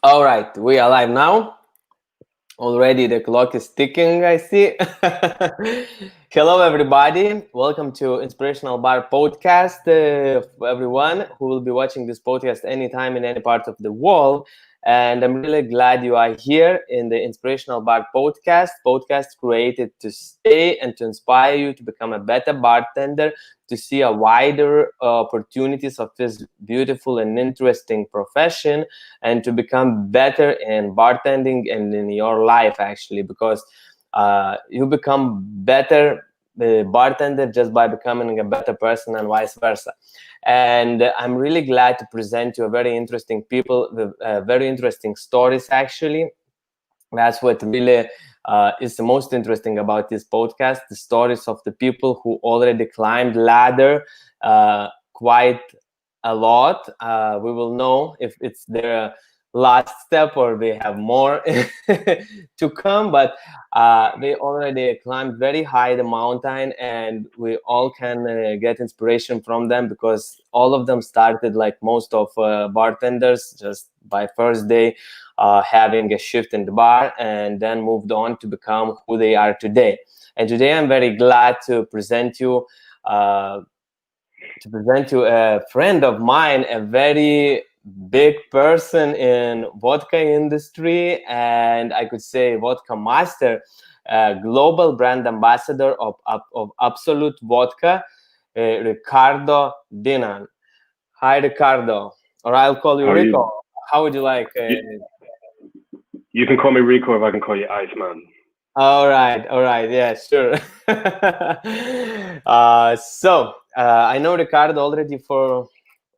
All right, we are live now. Already the clock is ticking, I see. Hello, everybody. Welcome to Inspirational Bar Podcast. Everyone who will be watching this podcast anytime in any part of the world. And I'm really glad you are here in the Inspirational Bar Podcast created to stay and to inspire you to become a better bartender, to see a wider opportunities of this beautiful and interesting profession, and to become better in bartending and in your life, actually, because you become better bartender just by becoming a better person, and vice versa. And I'm really glad to present you a very interesting people with very interesting stories, actually. That's what really is the most interesting about this podcast, the stories of the people who already climbed ladder quite a lot. We will know if it's their last step or they have more to come, but they already climbed very high the mountain, and we all can get inspiration from them, because all of them started like most of bartenders, just by first day having a shift in the bar, and then moved on to become who they are today. And today I'm very glad to present you a friend of mine, a very big person in vodka industry, and I could say vodka master, global brand ambassador of Absolut vodka, Ricardo Dynan. Hi, Ricardo, or I'll call you How are Rico. you? How would you like? You can call me Rico if I can call you Iceman. All right, yeah, sure. I know Ricardo already for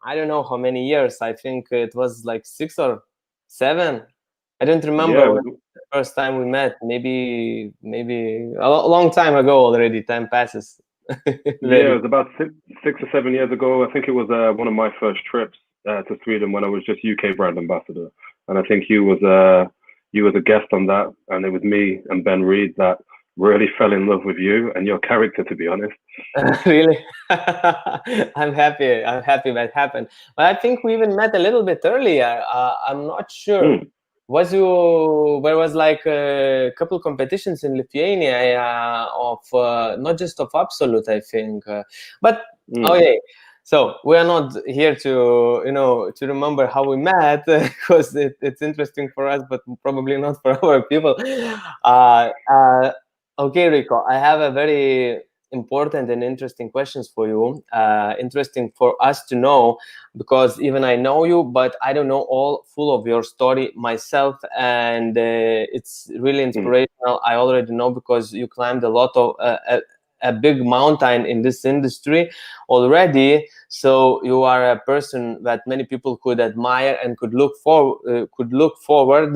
I don't know how many years. I think it was like 6 or 7. I don't remember Yeah, when the first time we met. Maybe a long time ago already. Time passes. yeah, Very. it was about 6 or 7 years ago. I think it was one of my first trips to Sweden when I was just UK brand ambassador, and I think you was a guest on that, and it was me and Ben Reed that really fell in love with you and your character, to be honest. Really. I'm happy that happened, but I think we even met a little bit earlier. I'm not sure. Mm, There was like a couple competitions in Lithuania of not just of Absolut, I think, but mm. okay. So we are not here to to remember how we met, because it's interesting for us, but probably not for our people. Uh, uh, okay, Rico, I have a very important and interesting questions for you. Interesting for us to know, because even I know you, but I don't know all full of your story myself, and it's really Mm. inspirational. I already know because you climbed a lot of a big mountain in this industry already. So you are a person that many people could admire and could look forward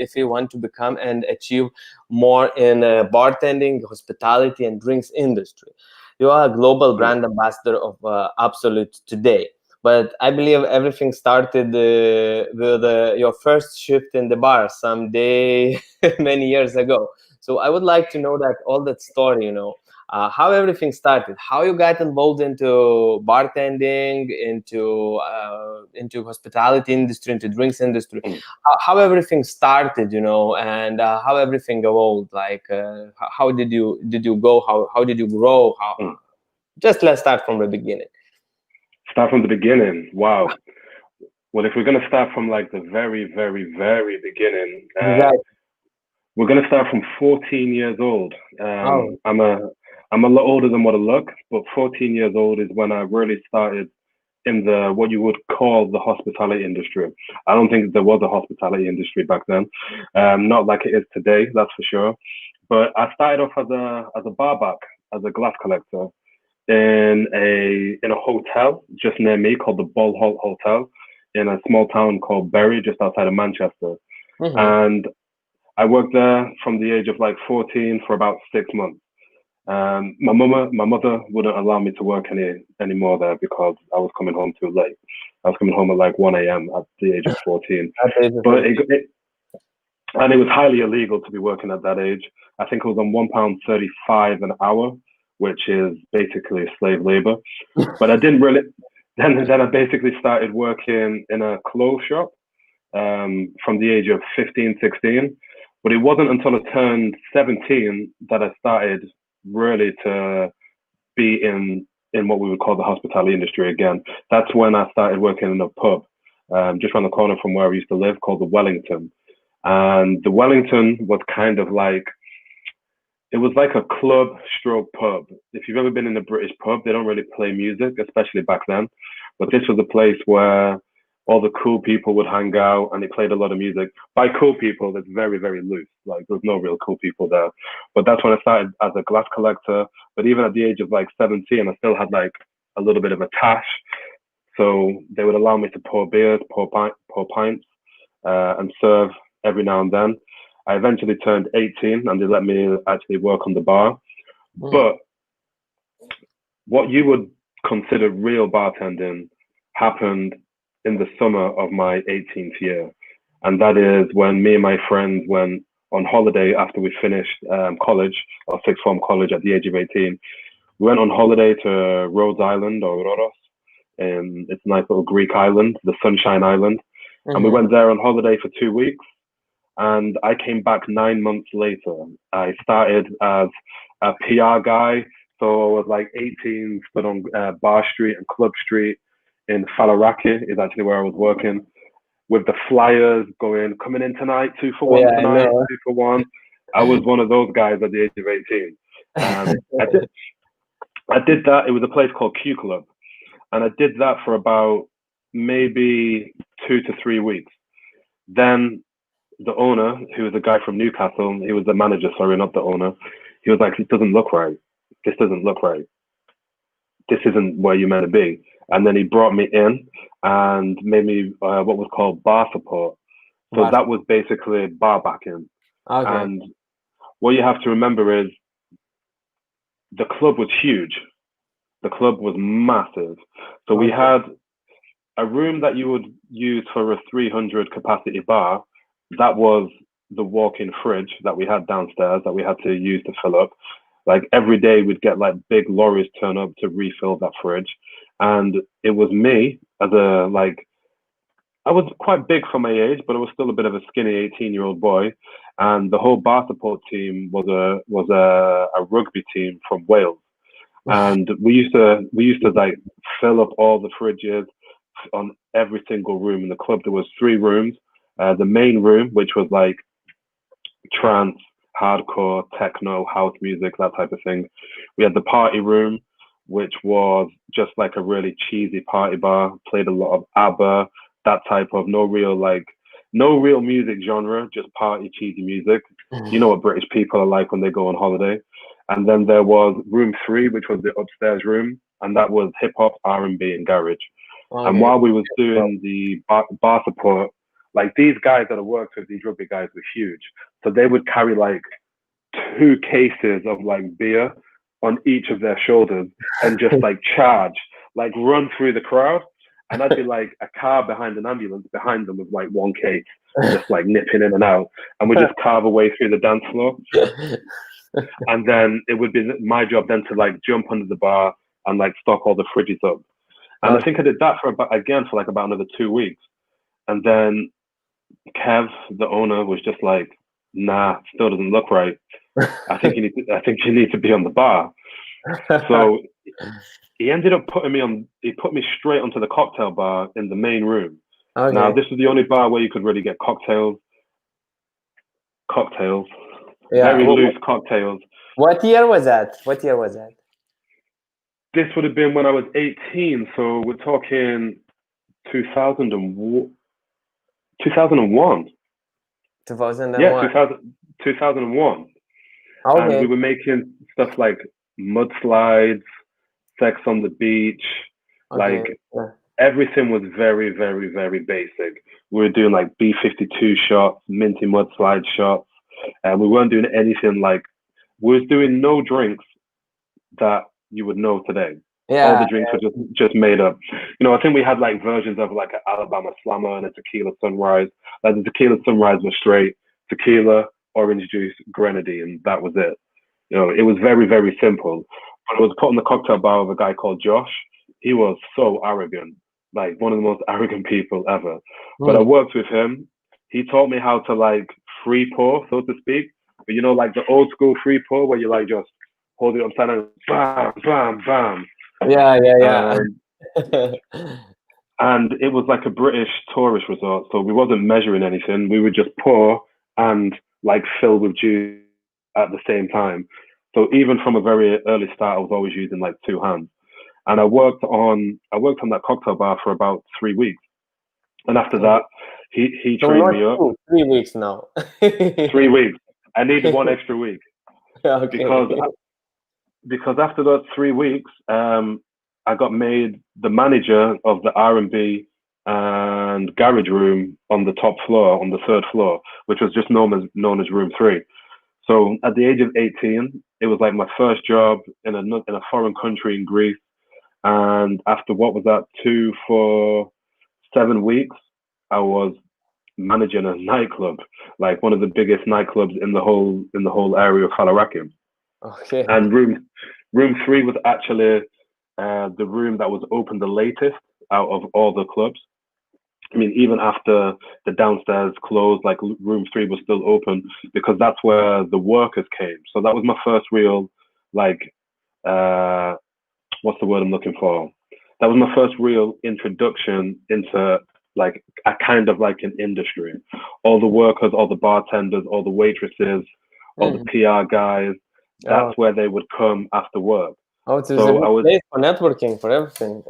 if you want to become and achieve more in bartending, hospitality, and drinks industry. You are a global Mm. brand ambassador of Absolut today. But I believe everything started with your first shift in the bar someday many years ago. So I would like to know that all that story, how everything started, how you got involved into bartending, into hospitality industry, into drinks industry, Mm. how everything started, and how everything evolved. Like, how did you go? How did you grow? Mm. Just let's start from the beginning. Start from the beginning. Wow. Well, if we're gonna start from like the very, very, very beginning, Exactly. we're gonna start from 14 years old. Oh, I'm a lot older than what I look, but 14 years old is when I really started in the what you would call the hospitality industry. I don't think there was a hospitality industry back then, not like it is today, that's for sure. But I started off as a barback, as a glass collector in a hotel just near me called the Ball Hall Hotel in a small town called Bury, just outside of Manchester. hmm. And I worked there from the age of like 14 for about 6 months. My mother wouldn't allow me to work anymore there because I was coming home too late. I was coming home at like 1 a.m. at the age of 14. That is the But thing. and it was highly illegal to be working at that age. I think it was on £1.35 an hour, which is basically slave labor. But I didn't really. Then I basically started working in a clothes shop, from the age of 15, 16. But it wasn't until I turned 17 that I started really to be in what we would call the hospitality industry again. That's when I started working in a pub just around the corner from where I used to live called the Wellington. And the Wellington was kind of like, it was like a club stroke pub. If you've ever been in a British pub, they don't really play music, especially back then. But this was a place where all the cool people would hang out and they played a lot of music. By cool people, it's very, very loose. Like there's no real cool people there. But that's when I started as a glass collector. But even at the age of like 17, I still had like a little bit of a tash. So they would allow me to pour beers, pour pints, and serve every now and then. I eventually turned 18 and they let me actually work on the bar. Mm. But what you would consider real bartending happened in the summer of my 18th year. And that is when me and my friends went on holiday after we finished college, or sixth form college at the age of 18. We went on holiday to Rhode Island or Rhodos. It's a nice little Greek island, the Sunshine Island. Mm-hmm. And we went there on holiday for 2 weeks. And I came back 9 months later. I started as a PR guy. So I was like 18, stood on Bar Street and Club Street in Faliraki is actually where I was working, with the flyers going, coming in tonight, 2 for 1 tonight, 2 for 1. I was one of those guys at the age of 18. I did that. It was a place called Q Club. And I did that for about maybe 2 to 3 weeks. Then the owner, who was a guy from Newcastle, he was the manager, sorry, not the owner. He was like, it doesn't look right. This doesn't look right. This isn't where you're meant to be. And then he brought me in and made me what was called bar support. So that was basically barbacking. Okay. And what you have to remember is the club was huge. The club was massive. So we had a room that you would use for a 300 capacity bar. That was the walk-in fridge that we had downstairs that we had to use to fill up. Like every day we'd get like big lorries turn up to refill that fridge. And it was me as I was quite big for my age, but I was still a bit of a skinny 18-year-old boy. And the whole bar support team was a rugby team from Wales. And we used to like fill up all the fridges on every single room in the club. There was 3 rooms. The main room, which was like trance, hardcore, techno, house music, that type of thing. We had the party room, which was just like a really cheesy party bar, played a lot of ABBA, that type of no real music genre, just party cheesy music. You know what British people are like when they go on holiday. And then there was room 3, which was the upstairs room, and that was hip hop, R&B, and garage. Okay. And while we was doing the bar support, like these guys that I worked with, these rugby guys were huge. So they would carry like 2 cases of like beer on each of their shoulders and just like charge, like run through the crowd. And I'd be like a car behind an ambulance behind them with like 1 case, just like nipping in and out. And we'd just carve away through the dance floor. And then it would be my job then to like jump under the bar and like stock all the fridges up. And I think I did that for about another 2 weeks. And then Kev, the owner, was just like, nah, still doesn't look right. I think you need to be on the bar. So he ended up putting me straight onto the cocktail bar in the main room. Okay. Now, this was the only bar where you could really get cocktails. Very loose cocktails. What year was that? This would have been when I was 18. So we're talking 2001. 2001. 2001. Yeah, 2001. Okay. And we were making stuff like mudslides, sex on the beach, like everything was very, very, very basic. We were doing like B52 shots, minty mudslide shots, and we weren't doing anything like, we was doing no drinks that you would know today. Yeah, all the drinks were just made up. You know, I think we had like versions of like an Alabama Slammer and a Tequila Sunrise. Like the Tequila Sunrise was straight tequila, orange juice, grenadine, and that was it. You know, it was very, very simple. But I was put on the cocktail bar with a guy called Josh. He was so arrogant. like one of the most arrogant people ever. But I Mm. worked with him. He taught me how to like free pour, so to speak. But you know, like the old school free pour where you like just hold it upside down, bam, bam, bam. Yeah, yeah, Um, yeah. and it was like a British tourist resort, so we wasn't measuring anything. We would just pour and like fill with juice at the same time. So even from a very early start, I was always using like two hands. And I worked on that cocktail bar for about 3 weeks. And after that, he So trained not me up. 3 weeks now. 3 weeks. I needed one extra week because Okay. after those 3 weeks, I got made the manager of the R&B and garage room on the top floor, on the third floor, which was just known as room 3. So at the age of 18, it was like my first job in a foreign country in Greece. And after what was that, 7 weeks, I was managing a nightclub, like one of the biggest nightclubs in the whole area of Faliraki. Okay. And room 3 was actually the room that was open the latest out of all the clubs. I mean, even after the downstairs closed, like room 3 was still open because that's where the workers came. So that was my first real, like, uh, what's the word I'm looking for? That was my first real introduction into like a kind of like an industry. All the workers, all the bartenders, all the waitresses, all the Mhm. PR guys, Oh, that's where they would come after work. oh, it was a So I good was place for networking, for everything.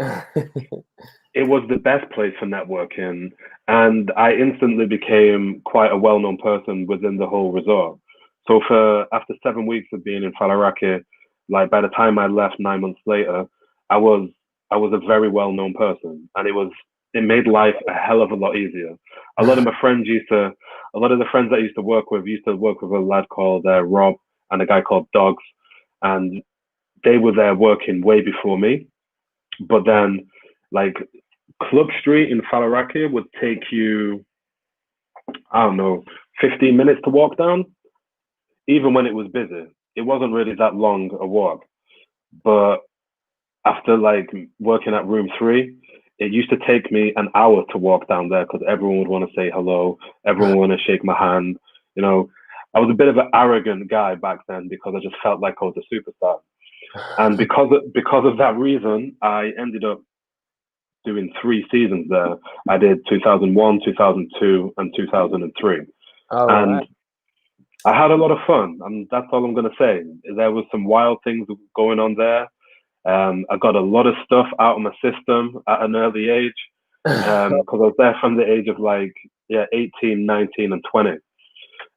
it was the best place for networking, and I instantly became quite a well-known person within the whole resort. So for after 7 weeks of being in Faliraki, like by the time I left 9 months later, I was I was a very well-known person, and it made life a hell of a lot easier. A lot of my friends a lot of the friends I used to work with a lad called Rob and a guy called Dogs, and they were there working way before me. But then, like Club Street in Faliraki would take you, I don't know, 15 minutes to walk down, even when it was busy. It wasn't really that long a walk. But after like working at room 3, it used to take me an hour to walk down there because everyone would want to say hello, everyone would want to shake my hand. You know, I was a bit of an arrogant guy back then because I just felt like I was a superstar. And because of that reason, I ended up doing 3 seasons there. I did 2001, 2002, and 2003. All right. And I had a lot of fun. And that's all I'm going to say. There was some wild things going on there. I got a lot of stuff out of my system at an early age because I was there from the age of like, yeah, 18, 19, and 20.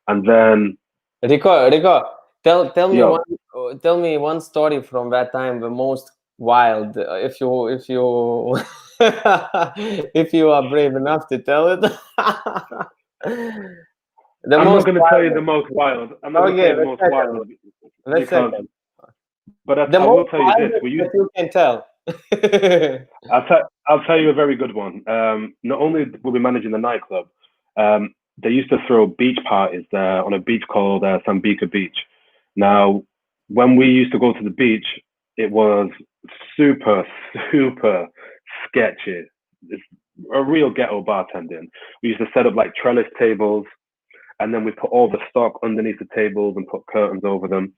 And then, Rico, yo, tell me one story from that time, the most wild. If you if you are brave enough to tell it. The I'm not most going to tell you the wild. most wild. I'm not going to tell Okay, you the the most second wild one. The because, second. but The I will most tell you this. wildest that you can tell. I'll tell you a very good one. Not only were we managing the nightclub, they used to throw beach parties there on a beach called Sambika Beach. Now, when we used to go to the beach, it was super, super sketchy. It's a real ghetto bartending. We used to set up like trellis tables, and then we put all the stock underneath the tables and put curtains over them.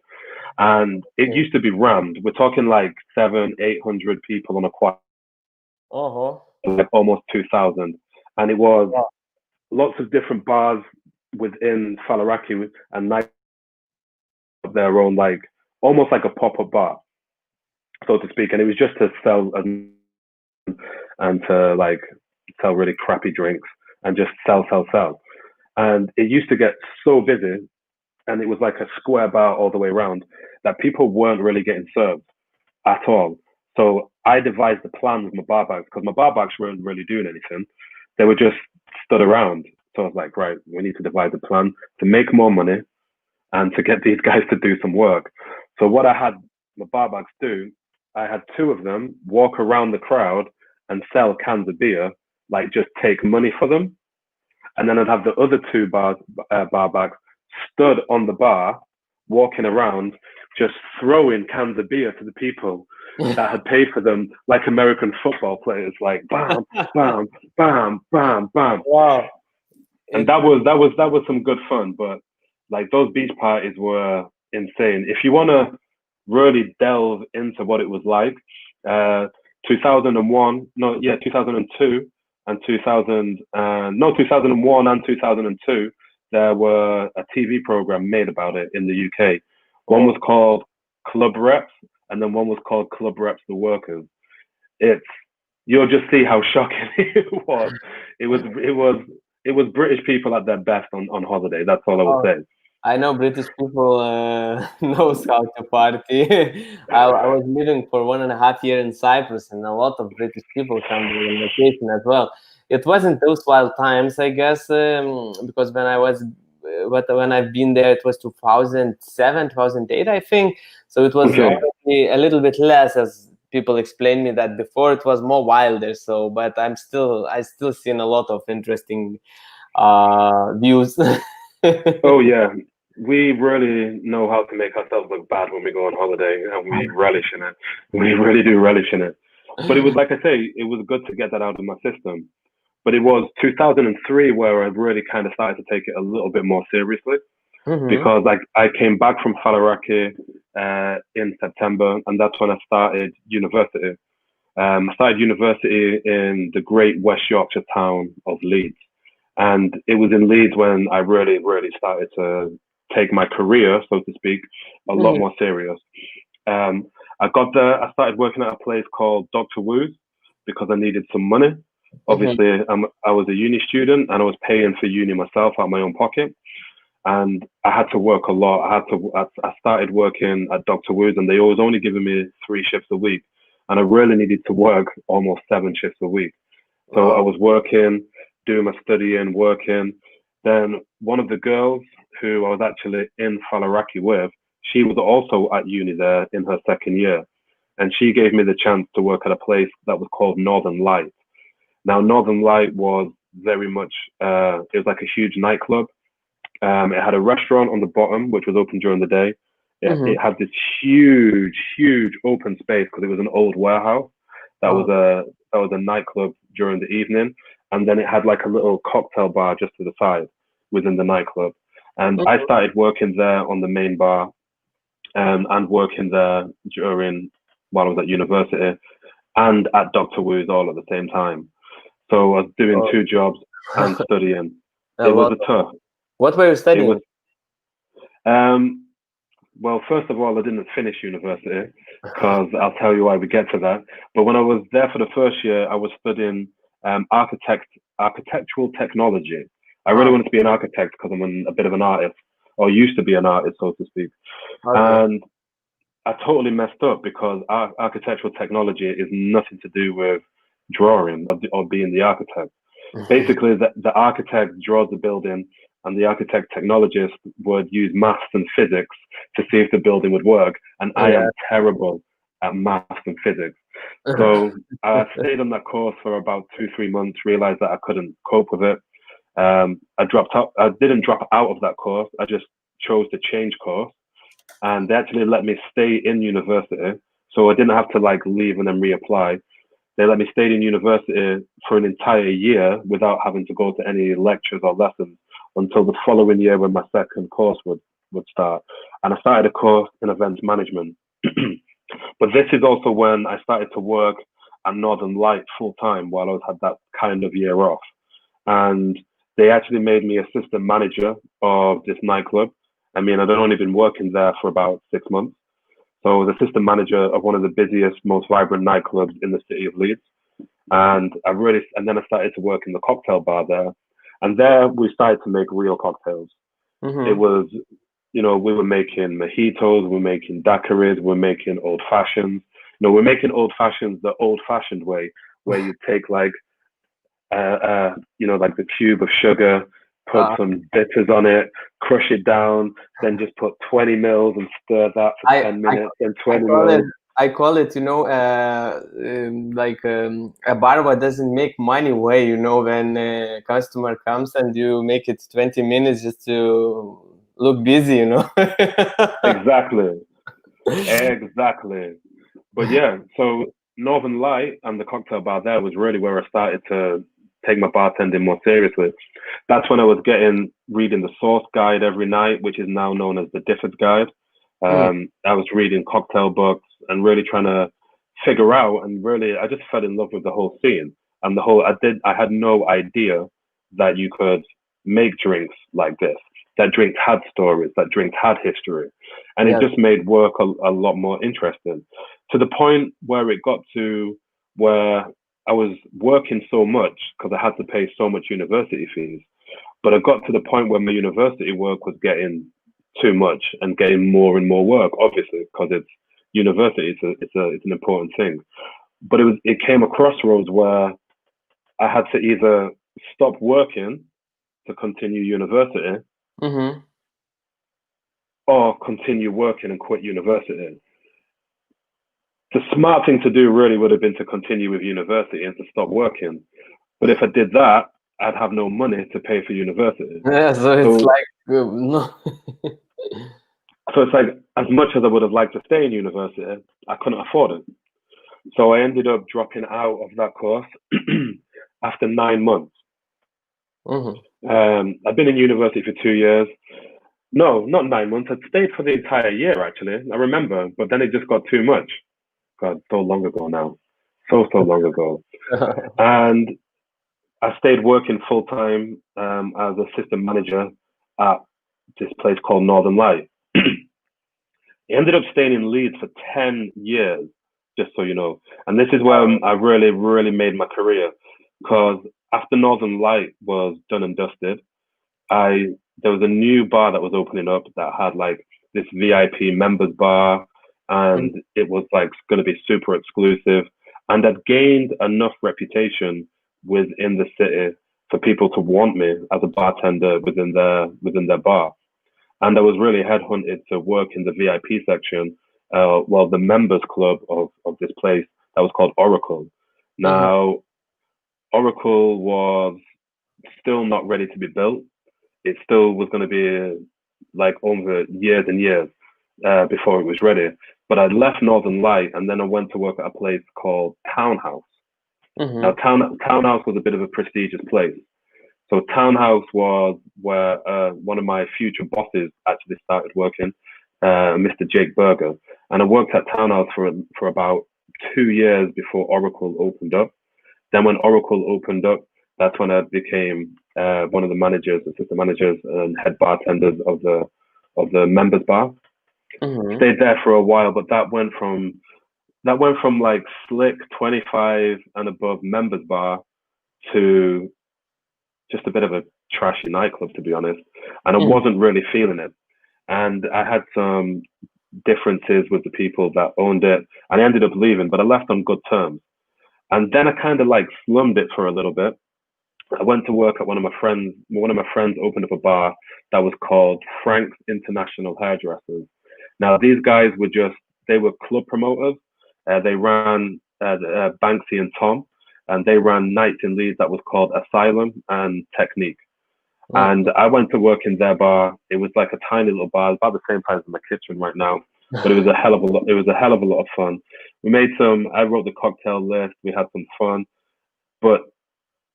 And it used to be rammed. We're talking like 800 people on a quad, Uh-huh. like almost 2,000. And it was Wow. lots of different bars within Faliraki and night their own, like almost like a pop-up bar, so to speak. And it was just to sell and to like sell really crappy drinks and just sell. And it used to get so busy, and it was like a square bar all the way around, that people weren't really getting served at all. So I devised a plan with my barbacks because my barbacks weren't really doing anything. They were just stood around. So I was like, right, we need to devise a plan to make more money and to get these guys to do some work. So what I had my barbacks do, I had two of them walk around the crowd and sell cans of beer, like just take money for them. And then I'd have the other two barbacks stood on the bar, walking around, just throwing cans of beer to the people that had paid for them, like American football players, like bam, bam, bam, bam, bam. Wow. And that was some good fun. But like those beach parties were insane. If you want to really delve into what it was like, 2001, 2002 and 2001 and 2002, there were a TV program made about it in the UK. One was called Club Reps, and then one was called Club Reps the Workers. You'll just see how shocking it was. It was British people at their best on holiday. That's all I would say. I know British people knows how to party. I was living for 1.5 years in Cyprus, and a lot of British people come on vacation as well. It wasn't those wild times, I guess, because when I've been there, it was 2007, 2008, I think. So it was already a little bit less, as people explained me that before it was more wilder. So, but I still seen a lot of interesting views. Oh yeah. We really know how to make ourselves look bad when we go on holiday, and we relish in it. We really do relish in it. But it was, like I say, it was good to get that out of my system. But it was 2003 where I really kind of started to take it a little bit more seriously, because I came back from Faliraki in September, and that's when I started university. I started university in the great West Yorkshire town of Leeds. And it was in Leeds when I really, really started to take my career, so to speak, a lot more serious. I got there, I started working at a place called Dr. Wu's because I needed some money. Obviously, I was a uni student and I was paying for uni myself out of my own pocket. And I had to work a lot. I started working at Dr. Wu's, and they was only giving me 3 shifts a week. And I really needed to work almost 7 shifts a week. So I was working, doing my studying, working. Then one of the girls who I was actually in Faliraki with, she was also at uni there in her second year. And she gave me the chance to work at a place that was called Northern Light. Now, Northern Light was very much, it was like a huge nightclub. It had a restaurant on the bottom, which was open during the day. It had this huge, huge open space because it was an old warehouse. That was a nightclub during the evening. And then it had like a little cocktail bar just to the side within the nightclub. And I started working there on the main bar, and working there while I was at university and at Dr. Wu's all at the same time. So I was doing 2 jobs and studying. It was tough. What were you studying? Well, first of all, I didn't finish university, because I'll tell you why we get to that. But when I was there for the first year, I was studying architectural technology. I really wanted to be an architect because I'm a bit of an artist, or used to be an artist, so to speak. And I totally messed up because architectural technology is nothing to do with drawing or being the architect. Basically, the architect draws the building, and the architect technologist would use maths and physics to see if the building would work. And I am terrible at maths and physics. So I stayed on that course for about 2-3 months, realized that I couldn't cope with it. I dropped out. I didn't drop out of that course. I just chose to change course, and they actually let me stay in university. So I didn't have to like leave and then reapply. They let me stay in university for an entire year without having to go to any lectures or lessons until the following year when my second course would start. And I started a course in events management. But this is also when I started to work at Northern Light full time while I had that kind of year off. And they actually made me assistant manager of this nightclub. I mean, I'd only been working there for about 6 months. So I was assistant manager of one of the busiest, most vibrant nightclubs in the city of Leeds. And then I started to work in the cocktail bar there. And there we started to make real cocktails. It was, we were making mojitos, we're making daiquiris, we're making old fashions. We're making old fashions the old fashioned way, where you take like, like the cube of sugar, put some bitters on it, crush it down, then just put 20 mils and stir that for 10 minutes, and 20 mils. I call it, a barber doesn't make money way, when a customer comes and you make it 20 minutes just to look busy, Exactly. Exactly. But yeah, so Northern Light and the cocktail bar there was really where I started to take my bartending more seriously. That's when I was reading the Source Guide every night, which is now known as the Difford Guide. Mm, I was reading cocktail books and really trying to figure out, and really, I just fell in love with the whole scene and the whole. I had no idea that you could make drinks like this. That drinks had stories. That drinks had history, and it yes. just made work a lot more interesting. To the point where it got to where I was working so much because I had to pay so much university fees. But I got to the point where my university work was getting too much and getting more and more work, obviously, because it's university. It's an important thing. But it came a crossroads where I had to either stop working to continue university Mm-hmm. or continue working and quit university. The smart thing to do really would have been to continue with university and to stop working. But if I did that, I'd have no money to pay for university. Yeah, so it's So like no. So it's like, as much as I would have liked to stay in university, I couldn't afford it. So I ended up dropping out of that course after 9 months. Mm-hmm. I'd been in university for 2 years. No, not 9 months. I'd stayed for the entire year, actually. I remember, but then it just got too much. God, so long ago now. So long ago. And I stayed working full time as assistant manager at this place called Northern Light. He ended up staying in Leeds for 10 years, just so you know. And this is where I really, really made my career. Because after Northern Light was done and dusted, there was a new bar that was opening up that had like this VIP members bar, and it was like going to be super exclusive. And I'd gained enough reputation within the city for people to want me as a bartender within their bar. And I was really headhunted to work in the VIP section, the members club of this place that was called Oracle. Mm-hmm. Now, Oracle was still not ready to be built. It still was going to be like over years and years before it was ready. But I left Northern Light and then I went to work at a place called Townhouse. Now, Mm-hmm. Townhouse was a bit of a prestigious place. So Townhouse was where one of my future bosses actually started working, Mr. Jake Berger, and I worked at Townhouse for about 2 years before Oracle opened up. Then when Oracle opened up, that's when I became one of the managers, assistant managers, and head bartenders of the members bar. Mm-hmm. Stayed there for a while, but that went from like slick 25 and above members bar to just a bit of a trashy nightclub, to be honest. And I Mm-hmm. wasn't really feeling it. And I had some differences with the people that owned it. And I ended up leaving, but I left on good terms. And then I kind of like slummed it for a little bit. I went to work at one of my friends. One of my friends opened up a bar that was called Frank's International Hairdressers. Now, these guys they were club promoters. They ran Banksy and Tom, and they ran nights in Leeds that was called Asylum and Technique. And I went to work in their bar. It was like a tiny little bar, about the same size as my kitchen right now. But it was a hell of a lot. It was a hell of a lot of fun. I wrote the cocktail list. We had some fun. But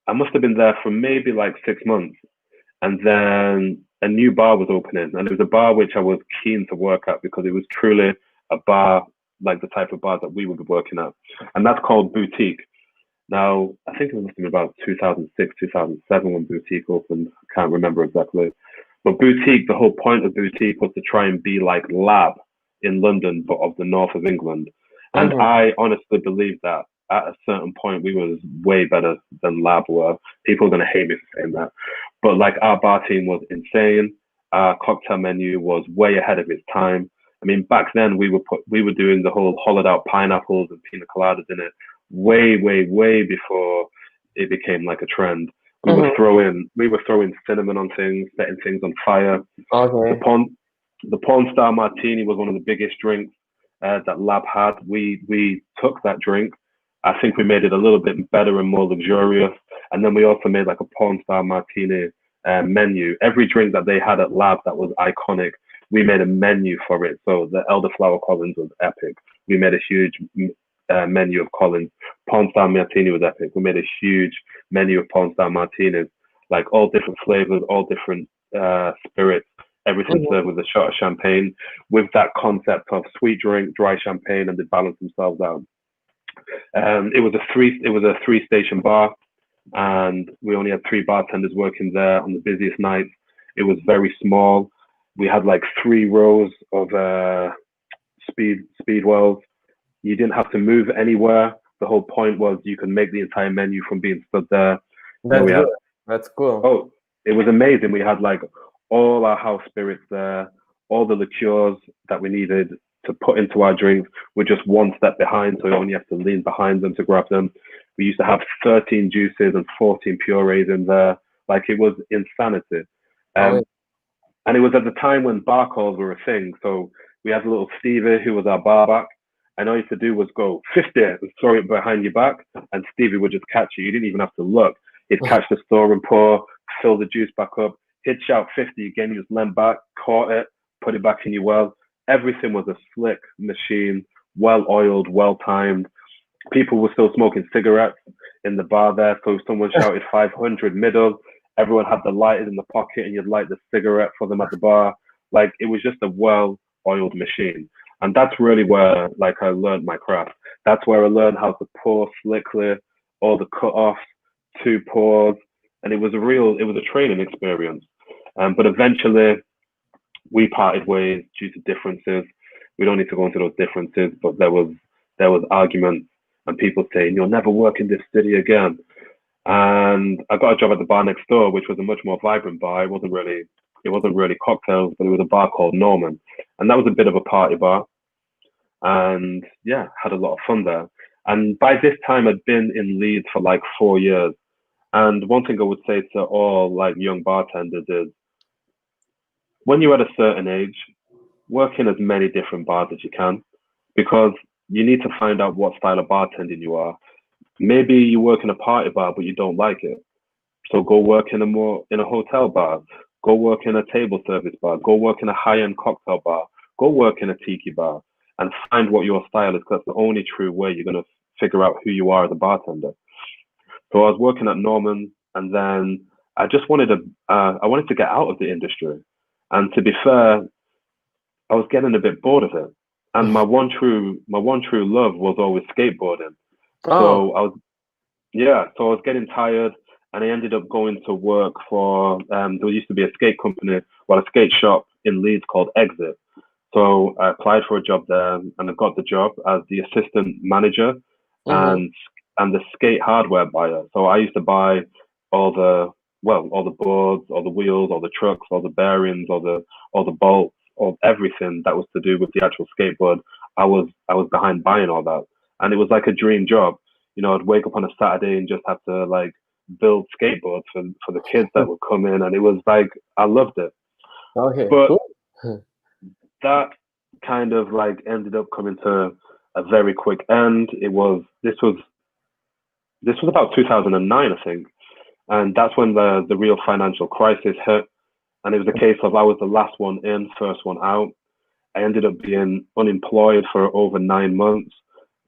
I must have been there for maybe like 6 months. And then a new bar was opening. And it was a bar which I was keen to work at because it was truly a bar like the type of bar that we would be working at. And that's called Boutique. Now, I think it must have been about 2006, 2007 when Boutique opened. I can't remember exactly. But Boutique, the whole point of Boutique was to try and be like Lab in London, but of the north of England. And Mm-hmm. I honestly believe that at a certain point we was way better than Lab were. People are going to hate me for saying that. But like our bar team was insane. Our cocktail menu was way ahead of its time. I mean, back then we were doing the whole hollowed out pineapples and pina coladas in it way, way, way before it became like a trend. Mm-hmm. We were throwing cinnamon on things, setting things on fire. The Okay. Pawn Star Martini was one of the biggest drinks that Lab had. We took that drink. I think we made it a little bit better and more luxurious. And then we also made like a Pawn Star Martini menu. Every drink that they had at Lab that was iconic, we made a menu for it. So the elderflower Collins was epic. We made a huge menu of Collins. Pornstar Martini was epic. We made a huge menu of Pornstar Martinis, like all different flavors, all different spirits, everything served with a shot of champagne, with that concept of sweet drink, dry champagne, and they balance themselves out. It was a three station bar, and we only had three bartenders working there on the busiest nights. It was very small. We had like 3 rows of speedwells. You didn't have to move anywhere. The whole point was you could make the entire menu from being stood there. That's good. That's cool. Oh, it was amazing. We had like all our house spirits there, all the liqueurs that we needed to put into our drinks. We're just one step behind, so you only have to lean behind them to grab them. We used to have 13 juices and 14 purees in there. Like, it was insanity. And it was at the time when bar calls were a thing. So we had a little Stevie who was our barback. And all you had to do was go 50 and throw it behind your back, and Stevie would just catch you. You didn't even have to look. He'd catch the store and pour, fill the juice back up. He'd shout 50 again. You just leant back, caught it, put it back in your well. Everything was a slick machine, well oiled, well timed. People were still smoking cigarettes in the bar there. So if someone shouted 500 middle, everyone had the lighters in the pocket, and you'd light the cigarette for them at the bar. Like, it was just a well oiled machine. And that's really where, like, I learned my craft. That's where I learned how to pour slickly, all the cut-offs, 2 pours, and it was a training experience. But eventually, we parted ways due to differences. We don't need to go into those differences, but there was arguments and people saying, "You'll never work in this city again." And I got a job at the bar next door, which was a much more vibrant bar. It wasn't really cocktails, but it was a bar called Norman. And that was a bit of a party bar. And yeah, had a lot of fun there. And by this time, I'd been in Leeds for like 4 years. And one thing I would say to all like young bartenders is, when you're at a certain age, work in as many different bars as you can, because you need to find out what style of bartending you are. Maybe you work in a party bar, but you don't like it. So go work in a hotel bar. Go work in a table service bar. Go work in a high-end cocktail bar. Go work in a tiki bar, and find what your style is, because that's the only true way you're going to figure out who you are as a bartender. So I was working at Norman, and then I just wanted to get out of the industry. And to be fair, I was getting a bit bored of it. And my one true love was always skateboarding. So I was getting tired, and I ended up going to work for there used to be a skate company, a skate shop in Leeds called Exit. So I applied for a job there, and I got the job as the assistant manager and the skate hardware buyer. So I used to buy all the boards, all the wheels, all the trucks, all the bearings, all the bolts, all everything that was to do with the actual skateboard. I was behind buying all that, and it was like a dream job. You know, I'd wake up on a Saturday and just have to like build skateboards for the kids that would come in, and it was like, I loved it. Okay, but cool. That kind of like ended up coming to a very quick end. This was about 2009, I think, and that's when the real financial crisis hit. And it was a case of, I was the last one in, first one out. I ended up being unemployed for over 9 months,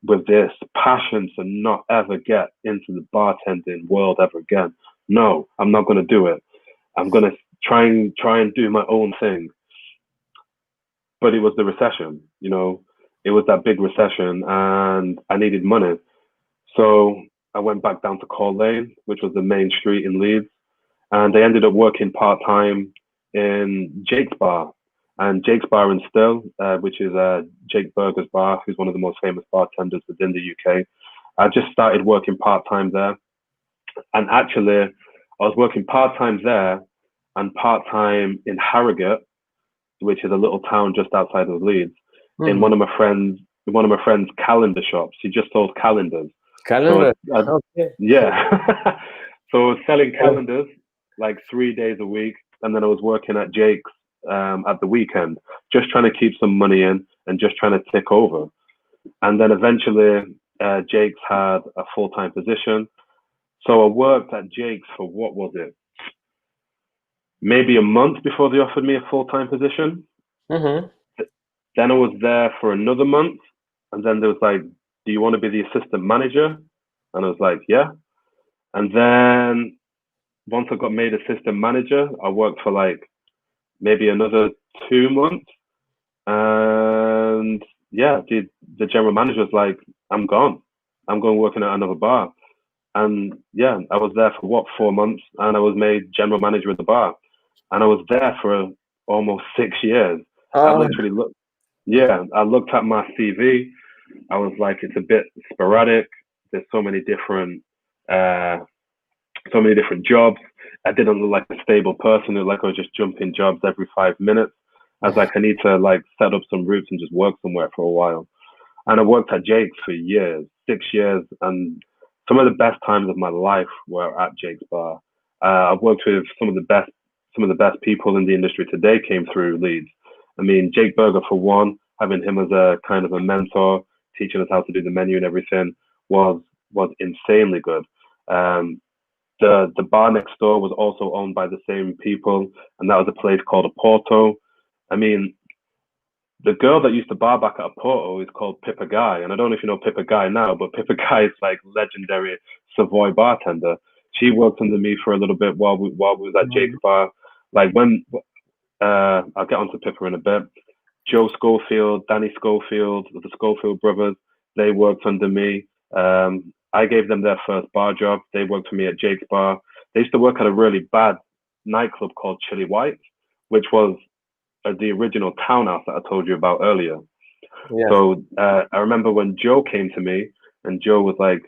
with this passion to not ever get into the bartending world ever again. No, I'm not going to do it. I'm going to try and do my own thing. But it was the recession, you know, it was that big recession, and I needed money. So I went back down to Call Lane, which was the main street in Leeds, and I ended up working part-time in Jake's Bar. And Jake's Bar in Still, which is Jake Berger's bar, who's one of the most famous bartenders within the UK. I just started working part-time there. And actually, I was working part-time there and part-time in Harrogate, which is a little town just outside of Leeds, in one of my friend's calendar shops. He just sold calendars. Calendar? Okay. Yeah. So I was selling calendars like 3 days a week, and then I was working at Jake's at the weekend, just trying to keep some money in and just trying to tick over. And then eventually Jake's had a full-time position. So I worked at Jake's for, what was it, maybe a month before they offered me a full-time position. Mm-hmm. Then I was there for another month, and then there was like, "Do you want to be the assistant manager?" And I was like, "Yeah." And then once I got made assistant manager, I worked for like maybe another 2 months, and yeah, the general manager was like, "I'm gone. I'm going working at another bar." And yeah, I was there for what, 4 months, and I was made general manager of the bar, and I was there for almost 6 years. I Oh, literally looked, yeah, I looked at my CV. I was like, it's a bit sporadic. There's uh, so many different jobs. I didn't look like a stable person. It looked like I was just jumping jobs every 5 minutes. I was like, I need to like set up some roots and just work somewhere for a while. And I worked at Jake's for years, 6 years, and some of the best times of my life were at Jake's bar. I've worked with some of the best people in the industry today came through Leeds. I mean, Jake Berger for one, having him as a kind of a mentor, teaching us how to do the menu and everything was insanely good. Um, the bar next door was also owned by the same people, and that was a place called Porto. I mean, the girl that used to bar back at Porto is called Pippa Guy, and I don't know if you know Pippa Guy now, but Pippa Guy is like legendary Savoy bartender. She worked under me for a little bit while we was at Jake's bar. Like when I'll get onto Pippa in a bit. Joe Schofield, Danny Schofield, the Schofield brothers, they worked under me. I gave them their first bar job. They worked for me at Jake's bar. They used to work at a really bad nightclub called Chili White, which was the original townhouse that I told you about earlier. yes. So I remember when Joe came to me, and Joe was like,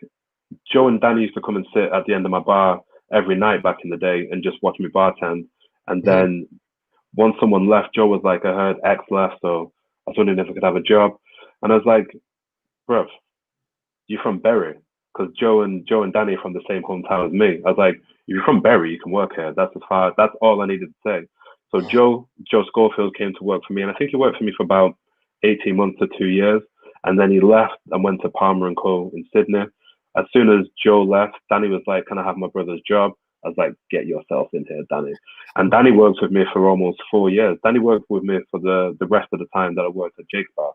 Joe and Danny used to come and sit at the end of my bar every night back in the day and just watch me bartend. And Mhm. then once someone left, Joe was like, I heard X left, so I was wondering if I could have a job. And I was like, bruv, you from Bury? Because Joe and Danny are from the same hometown as me. I was like, if you're from Bury, you can work here. That's as far. That's all I needed to say. So Joe Schofield came to work for me, and I think he worked for me for about 18 months to 2 years, and then he left and went to Palmer and Co in Sydney. As soon as Joe left, Danny was like, "Can I have my brother's job?" I was like, "Get yourself in here, Danny." And Danny worked with me for almost 4 years. Danny worked with me for the rest of the time that I worked at Jake's Bar,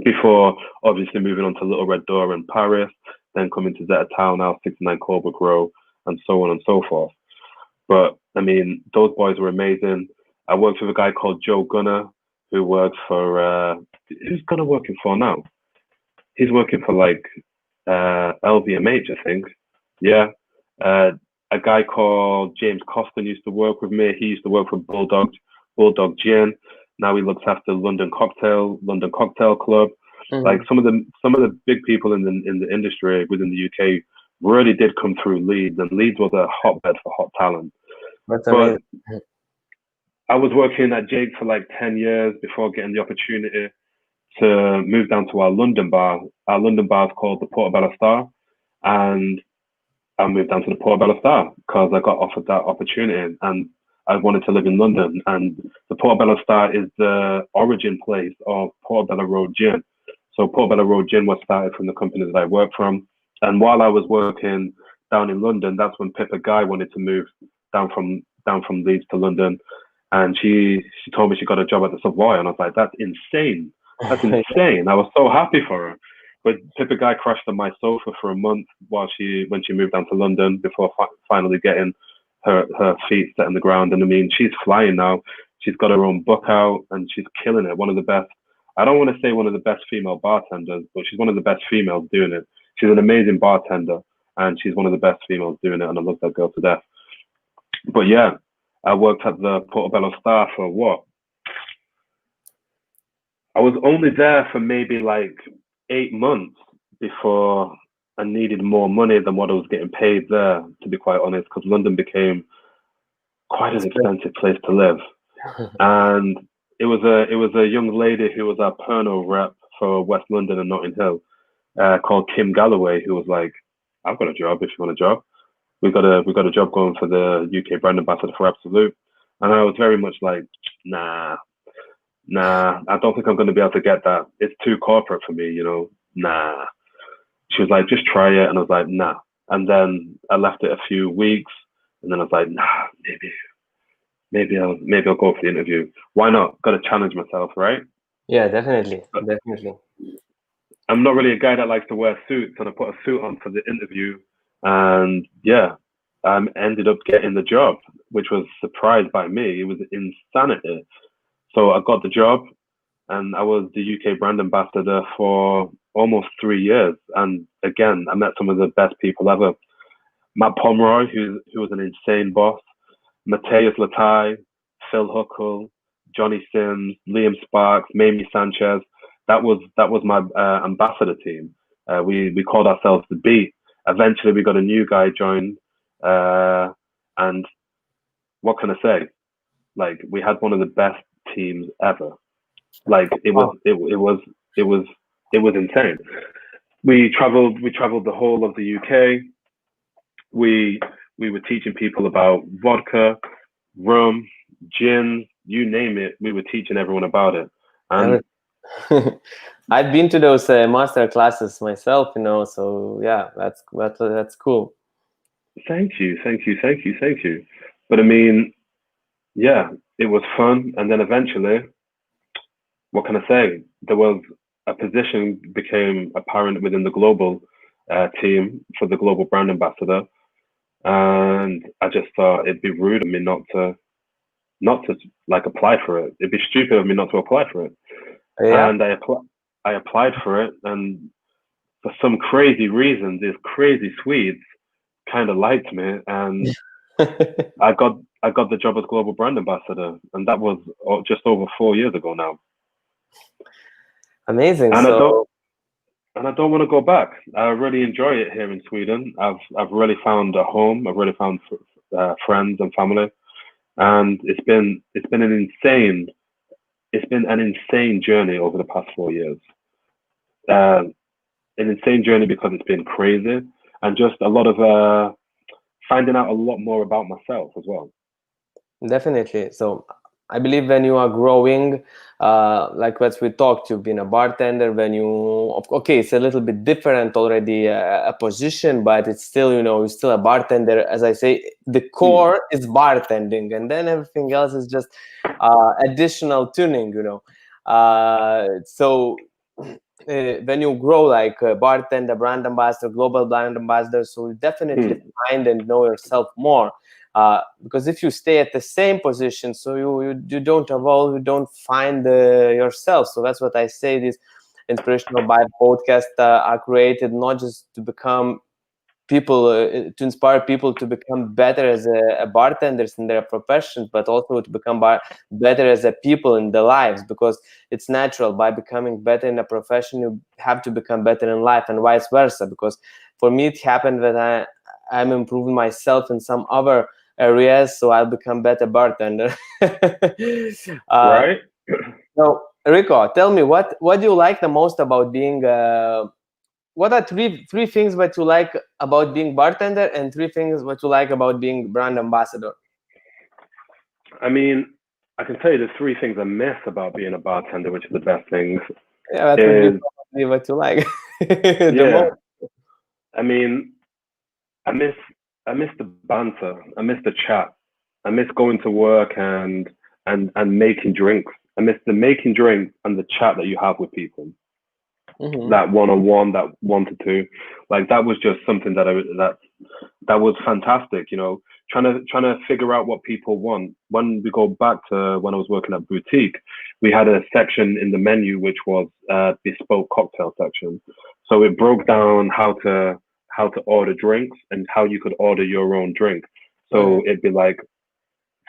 before obviously moving on to Little Red Door in Paris, then coming to Zeta Town, now 69 Colbrook Row, and so on and so forth. But I mean, those boys were amazing. I worked with a guy called Joe Gunner, who worked for who's Gunner working for now? He's working for like LVMH, I think. Yeah. Uh, a guy called James Costin used to work with me. He used to work for Bulldog Gin. Now he looks after London Cocktail Club. Like Mhm. some of the big people in the industry within the UK really did come through Leeds, and Leeds was a hotbed for hot talent. That's But amazing. I was working at Jake for like 10 years before getting the opportunity to move down to our London bar. Our London bar is called the Portobello Star, and I moved down to the Portobello Star because I got offered that opportunity, and I wanted to live in London. And the Portobello Star is the origin place of Portobello Road Gin. So Portobello Road Gin was started from the company that I worked from. And while I was working down in London, that's when Pippa Guy wanted to move down from Leeds to London, and she told me she got a job at the Savoy, and I was like, that's insane. That's insane. I was so happy for her. But Pippa Guy crashed on my sofa for a month when she moved down to London before finally getting her feet set in the ground. And I mean, she's flying now. She's got her own book out, and she's killing it. One of the best. I don't want to say one of the best female bartenders, but she's one of the best females doing it. She's an amazing bartender, and she's one of the best females doing it. And I love that girl to death. But yeah, I worked at the Portobello Star for what? I was only there for maybe like 8 months before I needed more money than what I was getting paid there, to be quite honest, because London became quite an expensive place to live. And it was a young lady who was our Pernod rep for West London and Notting Hill, called Kim Galloway, who was like, "I've got a job if you want a job. We got a job going for the UK brand ambassador for Absolut." And I was very much like, nah, I don't think I'm going to be able to get that. It's too corporate for me, nah. She was like, just try it. And I was like, nah. And then I left it a few weeks, and then I was like, nah, maybe I'll go for the interview. Why not? Got to challenge myself, right? Yeah, definitely, But definitely. I'm not really a guy that likes to wear suits, and I put a suit on for the interview, and yeah, I ended up getting the job, which was surprised by me. It was insanity. So I got the job, and I was the UK brand ambassador for almost 3 years. And again, I met some of the best people ever. Matt Pomeroy, who was an insane boss, Mateus Latai, Phil Huckle, Johnny Sims, Liam Sparks, Mamie Sanchez. That was my ambassador team. We called ourselves the Beat. Eventually, we got a new guy joined, and what can I say? Like, we had one of the best teams ever. Like, Wow. it was insane. We traveled the whole of the UK. We were teaching people about vodka, rum, gin, you name it. We were teaching everyone about it. And I've been to those master classes myself, so yeah, that's cool. thank you, thank you, thank you, thank you. But I mean, yeah, it was fun. And then eventually, what can I say? There was a position became apparent within the global team for the global brand ambassador, and I just thought it'd be rude of me not to like apply for it. It'd be stupid of me not to apply for it. Yeah. And I applied for it, and for some crazy reason, these crazy Swedes kind of liked me, and I got the job as global brand ambassador, and that was just over 4 years ago now. Amazing. And I don't So and I don't want to go back. I really enjoy it here in Sweden. I've really found a home. I've really found friends and family, and it's been an insane journey over the past 4 years. Uh, an insane journey because it's been crazy and just a lot of finding out a lot more about myself as well. definitely. So I believe when you are growing, like what we talked, you've been a bartender. Okay, it's a little bit different already, a position, but it's still, you're still a bartender. As I say, the core is bartending, and then everything else is just additional tuning. So when you grow like a bartender, brand ambassador, global brand ambassador, so you definitely find and know yourself more. Because if you stay at the same position, so you don't evolve, you don't find yourself. So that's what I say. These Inspirational Bar Podcasts are created not just to become people, to inspire people to become better as a bartenders in their professions, but also to become better as a people in their lives, because it's natural. By becoming better in a profession, you have to become better in life, and vice versa. Because for me, it happened that I'm improving myself in some other areas, so I'll become better bartender. Right? So Rico, tell me what do you like the most about being what are three things that you like about being bartender, and three things what you like about being brand ambassador? I mean, I can tell you the three things I miss about being a bartender, which are the best things. Yeah, that would be probably what you like the Yeah, most. I mean, I miss I miss the banter. I miss the chat. I miss going to work and making drinks. I miss the making drinks and the chat that you have with people. Mm-hmm. That one on one, that 1 to 2, like that was just something that was fantastic. Trying to figure out what people want. When we go back to when I was working at boutique, we had a section in the menu which was bespoke cocktail section. So it broke down how to order drinks and how you could order your own drink. So it'd be like,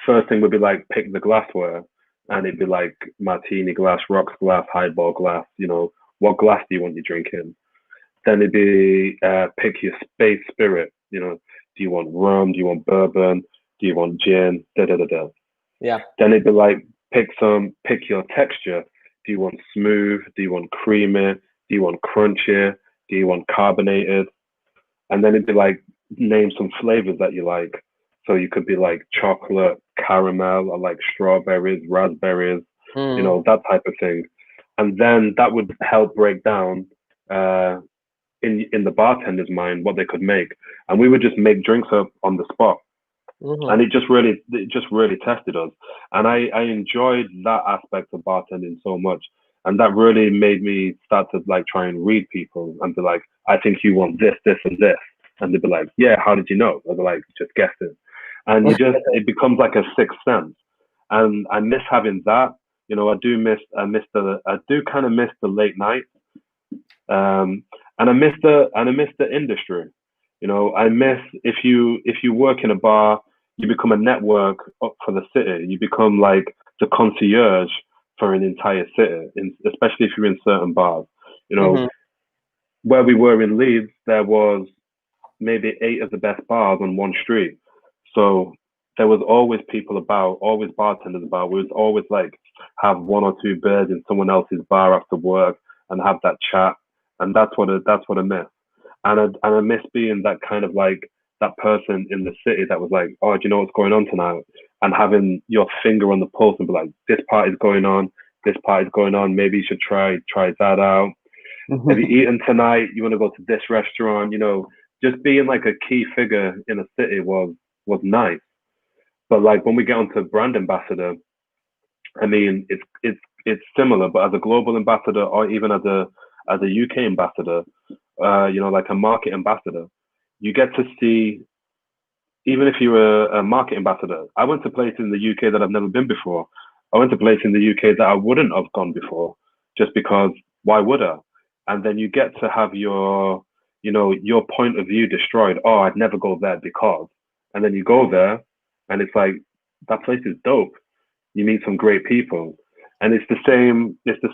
first thing would be like pick the glassware, and it'd be like martini glass, rocks glass, highball glass. What glass do you want your drink in? Then it'd be pick your space spirit. Do you want rum? Do you want bourbon? Do you want gin? Da da da da. Yeah. Then it'd be like pick your texture. Do you want smooth? Do you want creamy? Do you want crunchy? Do you want carbonated? And then it'd be like name some flavors that you like. So you could be like chocolate, caramel, or like strawberries, raspberries, that type of thing. And then that would help break down in the bartender's mind what they could make. And we would just make drinks up on the spot. And it just really tested us. And I enjoyed that aspect of bartending so much. And that really made me start to like try and read people and be like, I think you want this, this, and this. And they'd be like, yeah, how did you know? I'd be like, just guessing. And it becomes like a sixth sense. And I miss having that. I do kind of miss the late night. And I miss the industry. I miss if you work in a bar, you become a network up for the city. You become like the concierge for an entire city, especially if you're in certain bars. Where we were in Leeds, there was maybe 8 of the best bars on one street. So there was always people about, always bartenders about. We would always like have 1 or 2 beers in someone else's bar after work and have that chat. And that's what I miss. And I miss being that kind of like that person in the city that was like, oh, do you know what's going on tonight? And having your finger on the pulse and be like, this party's going on, this party's going on. Maybe you should try that out. Have you eaten tonight? You want to go to this restaurant? Just being like a key figure in a city was nice. But like when we get onto brand ambassador, I mean, it's similar, but as a global ambassador or even as a UK ambassador, like a market ambassador, you get to see, even if you're a market ambassador, I went to places in the UK that I've never been before. I went to places in the UK that I wouldn't have gone before, just because why would I? And then you get to have your point of view destroyed. Oh, I'd never go there because, and then you go there and it's like, that place is dope. You meet some great people. And it's the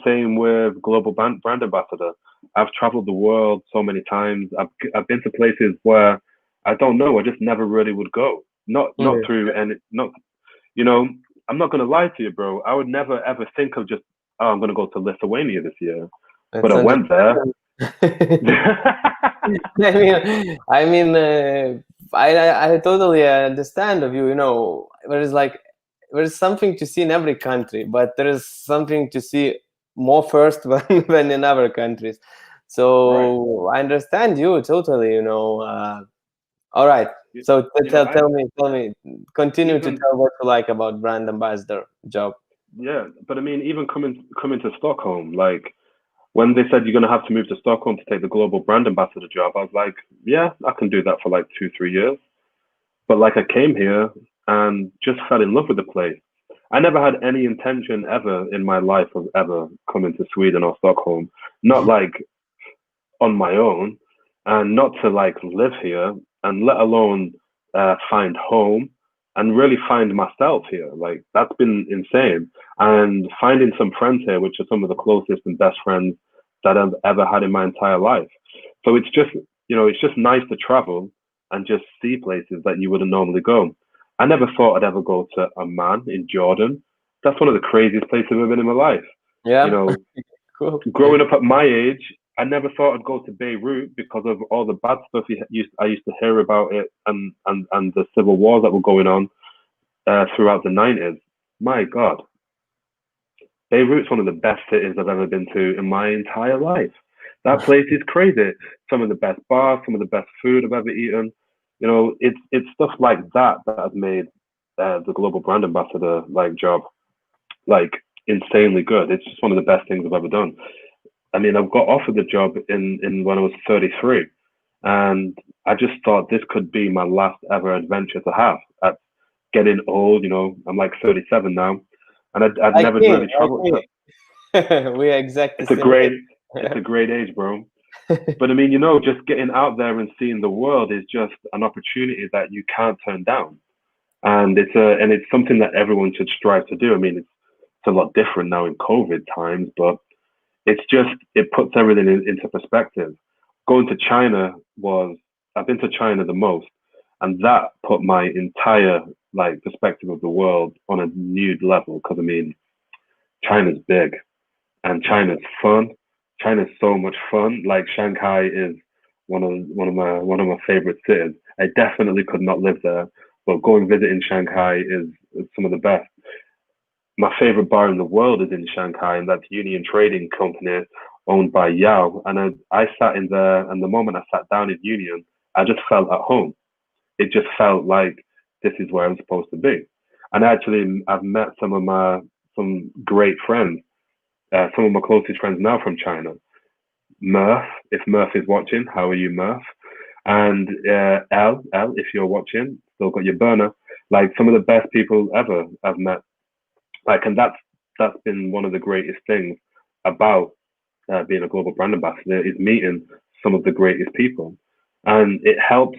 same with global brand ambassador. I've traveled the world so many times. I've been to places where I don't know. I just never really would go. Not through and not. I'm not gonna lie to you, bro. I would never ever think of just, oh, I'm gonna go to Lithuania this year. But I went there. I totally understand of you. There's something to see in every country, but there is something to see more first than in other countries. So right. I understand you totally. All right. So tell me, continue to tell what you like about brand ambassador job. Yeah, but I mean, even coming to Stockholm, like when they said you're gonna have to move to Stockholm to take the global brand ambassador job, I was like, yeah, I can do that for like 2-3 years. But like I came here and just fell in love with the place. I never had any intention ever in my life of ever coming to Sweden or Stockholm, not like on my own, and not to like live here, and let alone find home and really find myself here. Like that's been insane. And finding some friends here, which are some of the closest and best friends that I've ever had in my entire life. So it's just nice to travel and just see places that you wouldn't normally go. I never thought I'd ever go to Amman in Jordan. That's one of the craziest places I've ever been in my life. Yeah. Cool. Growing up at my age, I never thought I'd go to Beirut because of all the bad stuff I used to hear about it and the civil wars that were going on throughout the 90s. My God. Beirut's one of the best cities I've ever been to in my entire life. That place is crazy. Some of the best bars, some of the best food I've ever eaten. It's stuff like that has made the global brand ambassador like job like insanely good. It's just one of the best things I've ever done. I mean, I've got offered the job in when I was 33, and I just thought this could be my last ever adventure to have. At getting old, I'm like 37 now, and I'd never really traveled. We are exactly. It's a great age, bro. But I mean, just getting out there and seeing the world is just an opportunity that you can't turn down, and it's something that everyone should strive to do. I mean, it's a lot different now in COVID times, but it puts everything into perspective. Going to China I've been to China the most, and that put my entire like perspective of the world on a new level. Because I mean, China's big, and China's fun. China's so much fun. Like Shanghai is one of my favorite cities. I definitely could not live there, but going visiting Shanghai is some of the best. My favorite bar in the world is in Shanghai, and that's Union Trading Company owned by Yao. And I sat in there, and the moment I sat down in Union, I just felt at home. It just felt like this is where I'm supposed to be. And actually, I've met some great friends, some of my closest friends now from China. Murph, if Murph is watching, how are you, Murph? And L, if you're watching, still got your burner. Like some of the best people ever I've met. Like, and that's been one of the greatest things about being a global brand ambassador, is meeting some of the greatest people. And it helps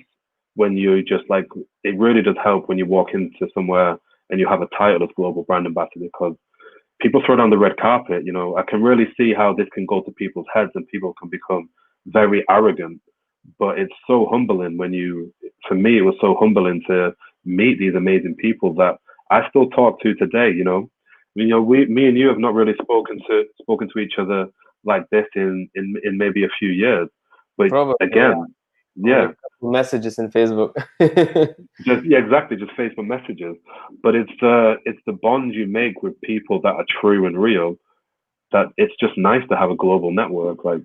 when you just like, it really does help when you walk into somewhere and you have a title of global brand ambassador, because people throw down the red carpet. You know, I can really see how this can go to people's heads and people can become very arrogant. But it's so humbling for me, it was so humbling to meet these amazing people that I still talk to today. You know, me and you have not really spoken to each other like this in maybe a few years. But Probably, again, yeah. Messages in Facebook. Exactly, just Facebook messages. But it's the bonds you make with people that are true and real, that it's just nice to have a global network. Like,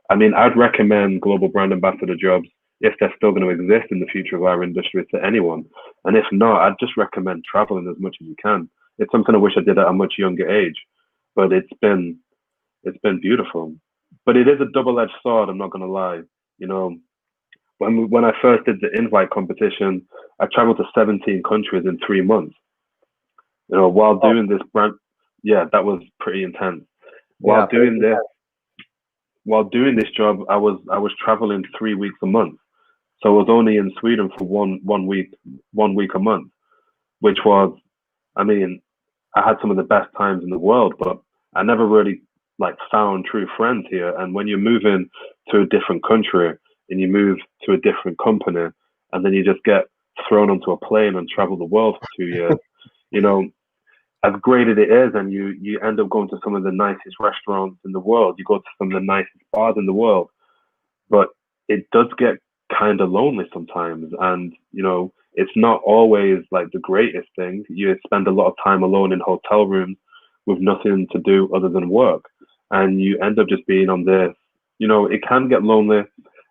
I mean, I'd recommend global brand ambassador jobs, if they're still going to exist in the future of our industry, to anyone. And if not, I'd just recommend traveling as much as you can. It's something I wish I did at a much younger age, but it's been beautiful. But it is a double-edged sword, I'm not going to lie. You know, when I first did the invite competition, I traveled to 17 countries in 3 months. You know, while doing this brand, that was pretty intense. While doing this job, I was traveling 3 weeks a month. So I was only in Sweden for one week a month, which was, I mean, I had some of the best times in the world, but I never really like found true friends here. And when you're moving to a different country and you move to a different company, and then you just get thrown onto a plane and travel the world for 2 years, you know, as great as it is, and you end up going to some of the nicest restaurants in the world, you go to some of the nicest bars in the world, but it does get kind of lonely sometimes. And, you know, it's not always like the greatest thing. You spend a lot of time alone in hotel rooms with nothing to do other than work. And you end up just being on this, you know, it can get lonely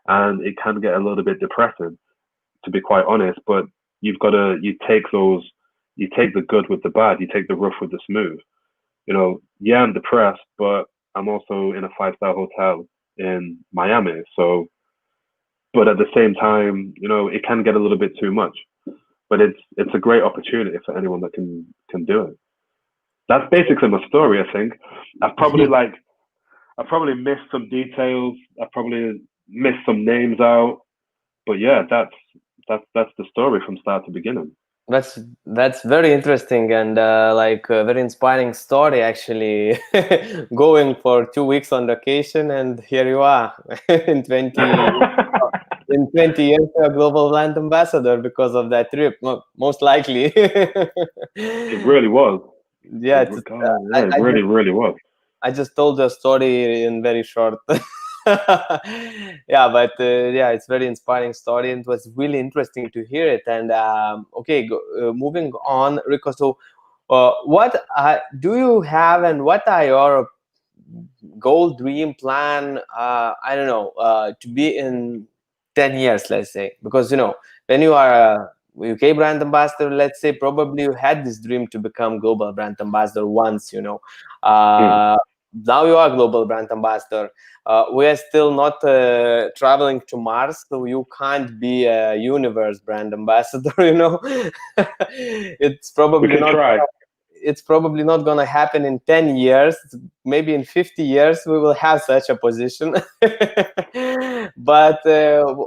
and it can get a little bit depressing, to be quite honest. But you take the good with the bad, you take the rough with the smooth. You know, yeah, I'm depressed, but I'm also in a 5-star hotel in Miami. So, but at the same time, you know, it can get a little bit too much. But it's a great opportunity for anyone that can do it. That's basically my story, I think. I've probably missed some details. I probably missed some names out. But yeah, that's the story from start to beginning. That's very interesting and like a very inspiring story, actually. Going for 2 weeks on vacation, and here you are in 20 years, a global brand ambassador because of that trip, most likely. It really was. Yeah, it really was. I just told the story in very short. Yeah, but it's very inspiring story, and it was really interesting to hear it. And moving on, Rico. So, what do you have, and what are your goal, dream, plan? I don't know, to be in 10 years, let's say, because when you are a UK brand ambassador, let's say, probably you had this dream to become global brand ambassador once. Now you are global brand ambassador. We are still not traveling to Mars, so you can't be a universe brand ambassador. It's probably not. Try. It's probably not going to happen in 10 years. Maybe in 50 years we will have such a position. But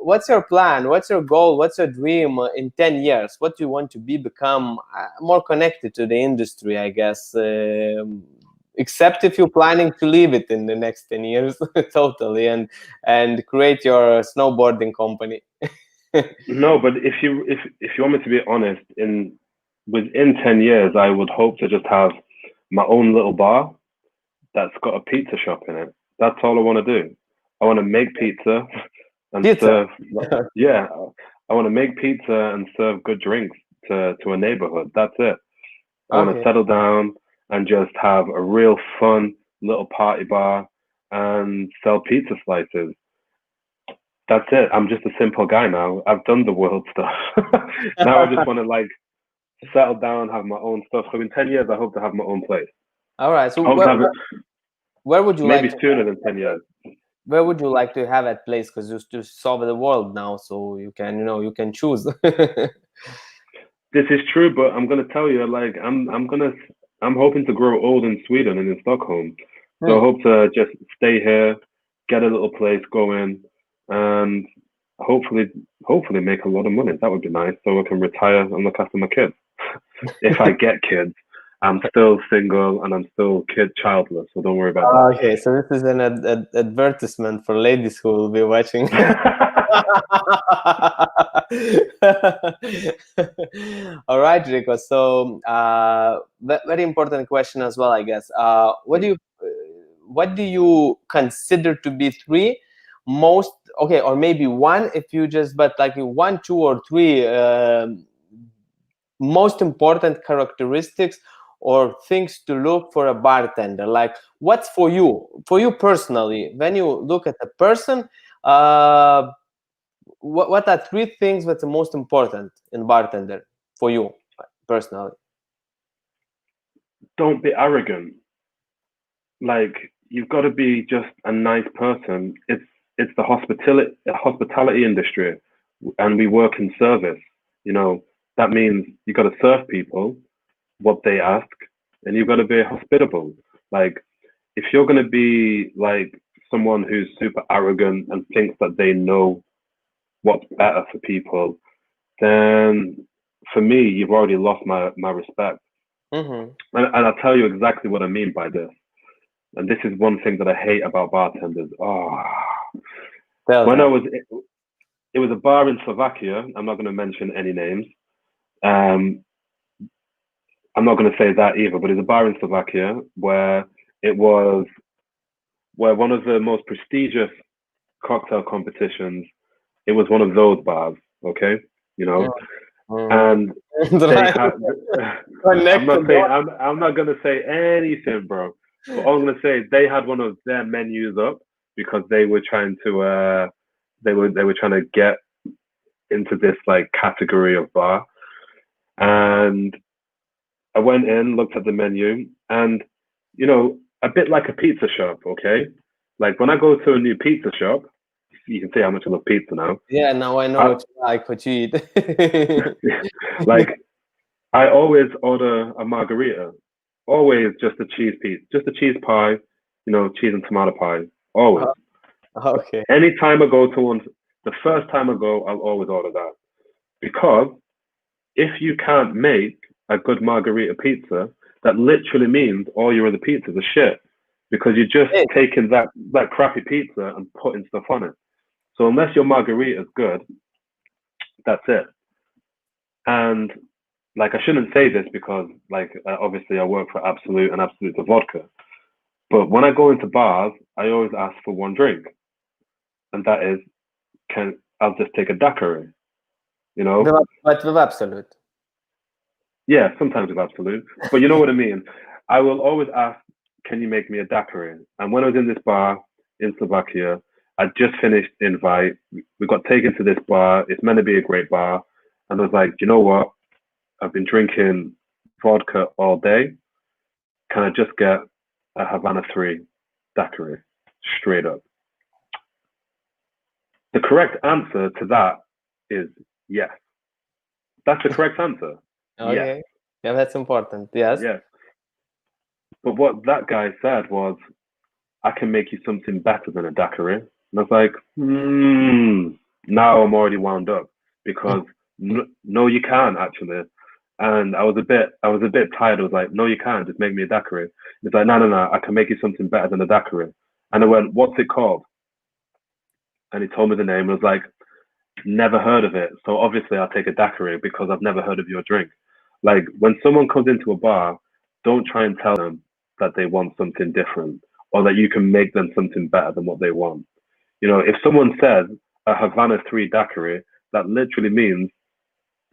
what's your plan? What's your goal? What's your dream in 10 years? What do you want to become more connected to the industry, I guess? Except if you're planning to leave it in the next 10 years totally and create your snowboarding company. No, but if you want me to be honest, within 10 years, I would hope to just have my own little bar that's got a pizza shop in it. That's all I want to do. I want to make pizza and serve. Yeah, I want to make pizza and serve good drinks to a neighborhood. That's it. I want to settle down and just have a real fun little party bar and sell pizza slices. That's it. I'm just a simple guy now. I've done the world stuff. Now I just want to like settle down, have my own stuff. So in 10 years, I hope to have my own place. All right. So I hope to have it where would you maybe like to, sooner than 10 years. where would you like to have that place? Because you just solve the world now, so you can, you can choose. This is true, but I'm gonna tell you, like, I'm hoping to grow old in Sweden and in Stockholm. So I hope to just stay here, get a little place going, and hopefully make a lot of money. That would be nice, so I can retire and look after my kids. If I get kids, I'm still single and I'm still childless, so don't worry about that. Okay, so this is an advertisement for ladies who will be watching. All right, Rico. So, very important question as well, I guess. What do you consider to be three most or maybe one, if you just, but like one, two, or three most important characteristics or things to look for a bartender? Like, what's for you personally, when you look at a person, what are three things that's the most important in bartender for you personally? Don't be arrogant. Like, you've got to be just a nice person. It's the hospitality industry, and we work in service. That means you got to serve people what they ask, and you've got to be hospitable. Like, if you're going to be like someone who's super arrogant and thinks that they know what's better for people, then for me, you've already lost my respect. Mm-hmm. And I'll tell you exactly what I mean by this. And this is one thing that I hate about bartenders. It was a bar in Slovakia. I'm not going to mention any names. I'm not going to say that either, but it's a bar in Slovakia where one of the most prestigious cocktail competitions. It was one of those bars, okay, and they had. I'm not going to say anything, bro. But all I'm going to say, they had one of their menus up because they were trying to they were trying to get into this like category of bar. And I went in, looked at the menu, and a bit like a pizza shop, okay? Like when I go to a new pizza shop, you can see how much I love pizza now. Yeah, now I know what you eat. Like, I always order a margarita. Always just a cheese pizza, just a cheese pie, cheese and tomato pie. Always. Okay. Anytime I go to one, the first time I go, I'll always order that. Because if you can't make a good margarita pizza, that literally means all your other pizzas are shit. Because you're just taking that crappy pizza and putting stuff on it. So unless your margarita is good, that's it. And like, I shouldn't say this because like obviously I work for Absolut and Absolut the vodka. But when I go into bars, I always ask for one drink. And that is, I'll just take a daiquiri, But with Absolut. Yeah, sometimes with Absolut. But you know what I mean? I will always ask, can you make me a daiquiri? And when I was in this bar in Slovakia, I just finished invite. We got taken to this bar. It's meant to be a great bar. And I was like, you know what? I've been drinking vodka all day. Can I just get a Havana 3 daiquiri? Straight up. The correct answer to that is yes. That's the correct answer. Okay. Yes. Yeah, that's important. Yes. Yes. But what that guy said was, I can make you something better than a daiquiri. And I was like, now I'm already wound up because no, you can't actually. And I was a bit tired. I was like, no, you can't. Just make me a daiquiri. He's like, no, I can make you something better than a daiquiri. And I went, what's it called? And he told me the name. I was like, never heard of it. So obviously I'll take a daiquiri because I've never heard of your drink. Like, when someone comes into a bar, don't try and tell them that they want something different or that you can make them something better than what they want. If someone says a Havana 3 daiquiri, that literally means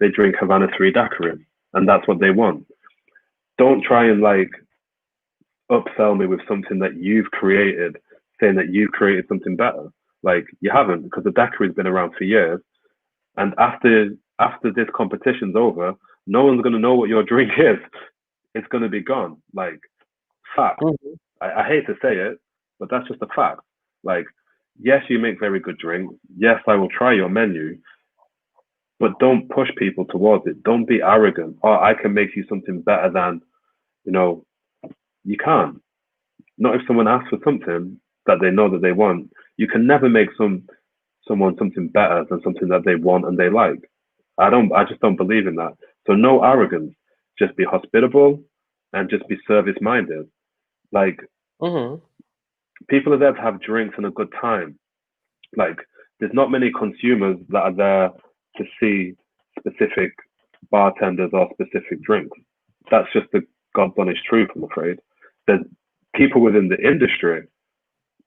they drink Havana 3 daiquiri and that's what they want. Don't try and like upsell me with something that you've created, saying that you've created something better. Like, you haven't, because the daiquiri's been around for years. And after this competition's over, no one's gonna know what your drink is. It's gonna be gone. Like, fact. Mhm. I hate to say it, but that's just a fact. Like, yes, you make very good drinks. Yes, I will try your menu, but don't push people towards it. Don't be arrogant. Oh, I can make you something better than, you know, you can't. Not if someone asks for something that they know that they want. You can never make someone something better than something that they want and they like. I just don't believe in that. So no arrogance. Just be hospitable and just be service minded. Like, Mhm. people are there to have drinks and a good time. Like, there's not many consumers that are there to see specific bartenders or specific drinks. That's just the God's honest truth, I'm afraid. There's people within the industry,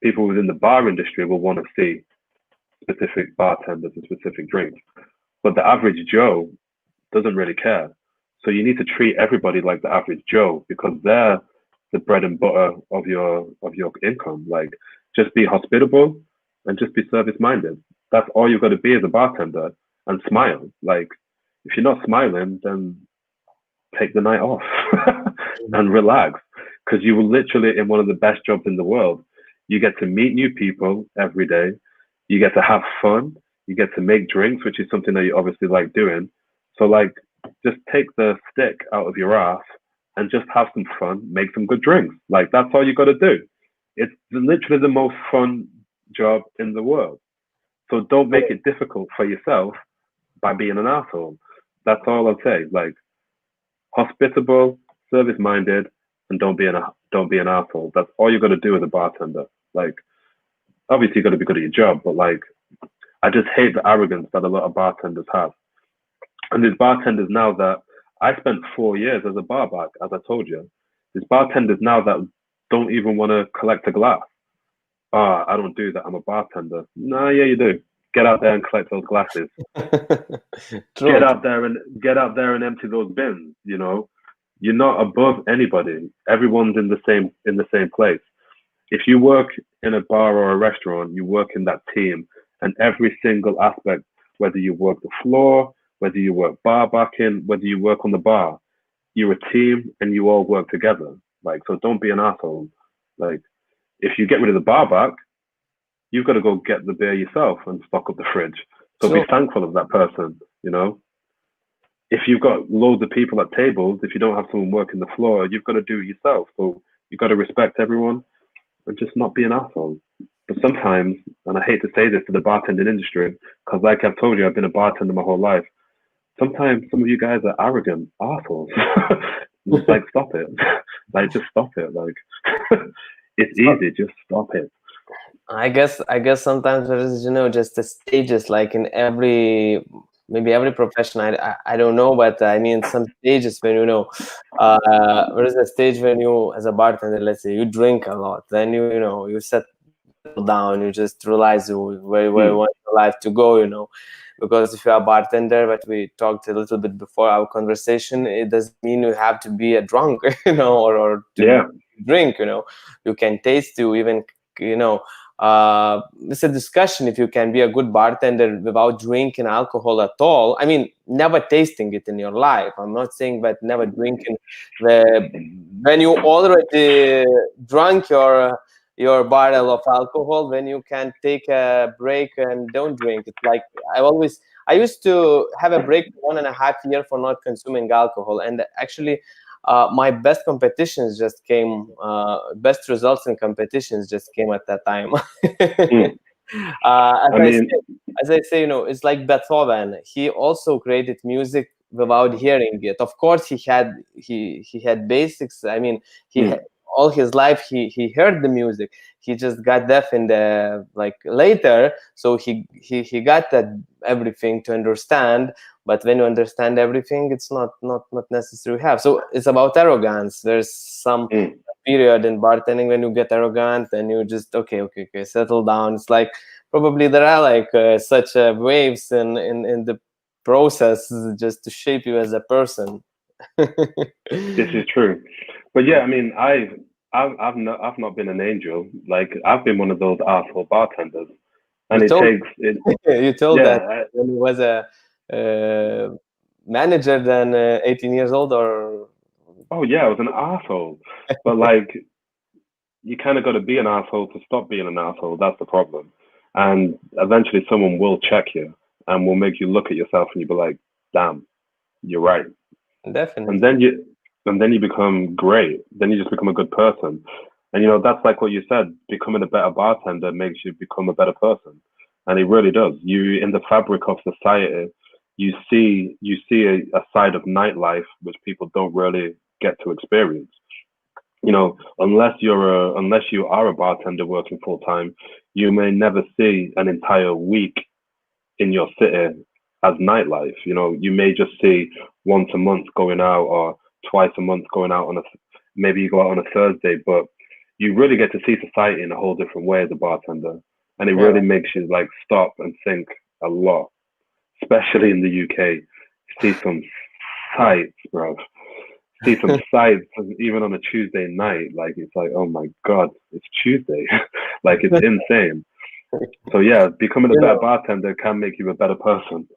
people within the bar industry will want to see specific bartenders and specific drinks. But the average Joe doesn't really care. So you need to treat everybody like the average Joe, because they're the bread and butter of your income. Like, just be hospitable and just be service minded. That's all you've got to be as a bartender, and smile. Like, if you're not smiling, then take the night off and relax, because you will literally in one of the best jobs in the world. You get to meet new people every day. You get to have fun. You get to make drinks, which is something that you obviously like doing. So, like, just take the stick out of your ass and just have some fun, make some good drinks. Like, that's all you got to do. It's literally the most fun job in the world. So don't make it difficult for yourself by being an asshole. That's all I'll say. Like, hospitable, service minded, and don't be an asshole. That's all you got to do as a bartender. Like, obviously you got to be good at your job, but like, I just hate the arrogance that a lot of bartenders have. And there's bartenders now that I spent 4 years as a barback, as I told you. There's bartenders now that don't even want to collect a glass. Ah, I don't do that. I'm a bartender. No, yeah, you do. Get out there and collect those glasses. True. Get out there and empty those bins. You know, you're not above anybody. Everyone's in the same place. If you work in a bar or a restaurant, you work in that team, and every single aspect, whether you work the floor, whether you work bar backing, whether you work on the bar, you're a team and you all work together. Like, so don't be an asshole. Like, if you get rid of the bar back, you've got to go get the beer yourself and stock up the fridge. So be True. thankful of that person, you know? If you've got loads of people at tables, if you don't have someone working the floor, you've got to do it yourself. So you've got to respect everyone and just not be an asshole. But sometimes, and I hate to say this to the bartending industry, because like I've told you, I've been a bartender my whole life. Sometimes some of you guys are arrogant assholes. It's like, stop it. Like, just stop it. Like, it's easy. Just stop it. I guess sometimes there is, just the stages, like in maybe every profession. I don't know, but I mean some stages when there is a stage when you, as a bartender, let's say you drink a lot, then you settle down, you just realize where you want your life to go, because if you are a bartender, but we talked a little bit before our conversation, it doesn't mean you have to be a drunk, or to drink, you can taste, you even, it's a discussion if you can be a good bartender without drinking alcohol at all. I mean, never tasting it in your life. I'm not saying that never drinking when you already drunk your bottle of alcohol, when you can take a break and don't drink. It's like I used to have a break for 1.5 years for not consuming alcohol, and actually my best competitions just came, best results in competitions just came at that time. As I say, it's like Beethoven. He also created music without hearing it. Of course, he had basics. I mean, all his life he heard the music. He just got deaf in the later, so he got that everything to understand. But when you understand everything, it's not necessary to have. So it's about arrogance. There's some period in bartending when you get arrogant and you just okay, settle down. It's like probably there are such waves in the process just to shape you as a person. This is true, but yeah, I mean, I've not been an angel. Like, I've been one of those asshole bartenders, and You it told takes it. you told that Yeah. when he was a manager than 18 years old, or Oh yeah, I was an asshole, but like you kind of got to be an asshole to stop being an asshole. That's the problem. And eventually, someone will check you and will make you look at yourself, and you'll be like, "Damn, you're right." And definitely. then you become great. Then you just become a good person. And that's like what you said. Becoming a better bartender makes you become a better person, and it really does. You in the fabric of society, you see a side of nightlife which people don't really get to experience. Unless you are a bartender working full time, you may never see an entire week in your city as nightlife. You may just see once a month going out or twice a month going out maybe you go out on a Thursday, but you really get to see society in a whole different way as a bartender. And it Yeah, really makes you like stop and think a lot, especially in the UK. See some sights, bro. See some sights, even on a Tuesday night. Like it's like, oh my god, it's Tuesday. Like it's insane. So yeah, becoming a you better know, bartender can make you a better person.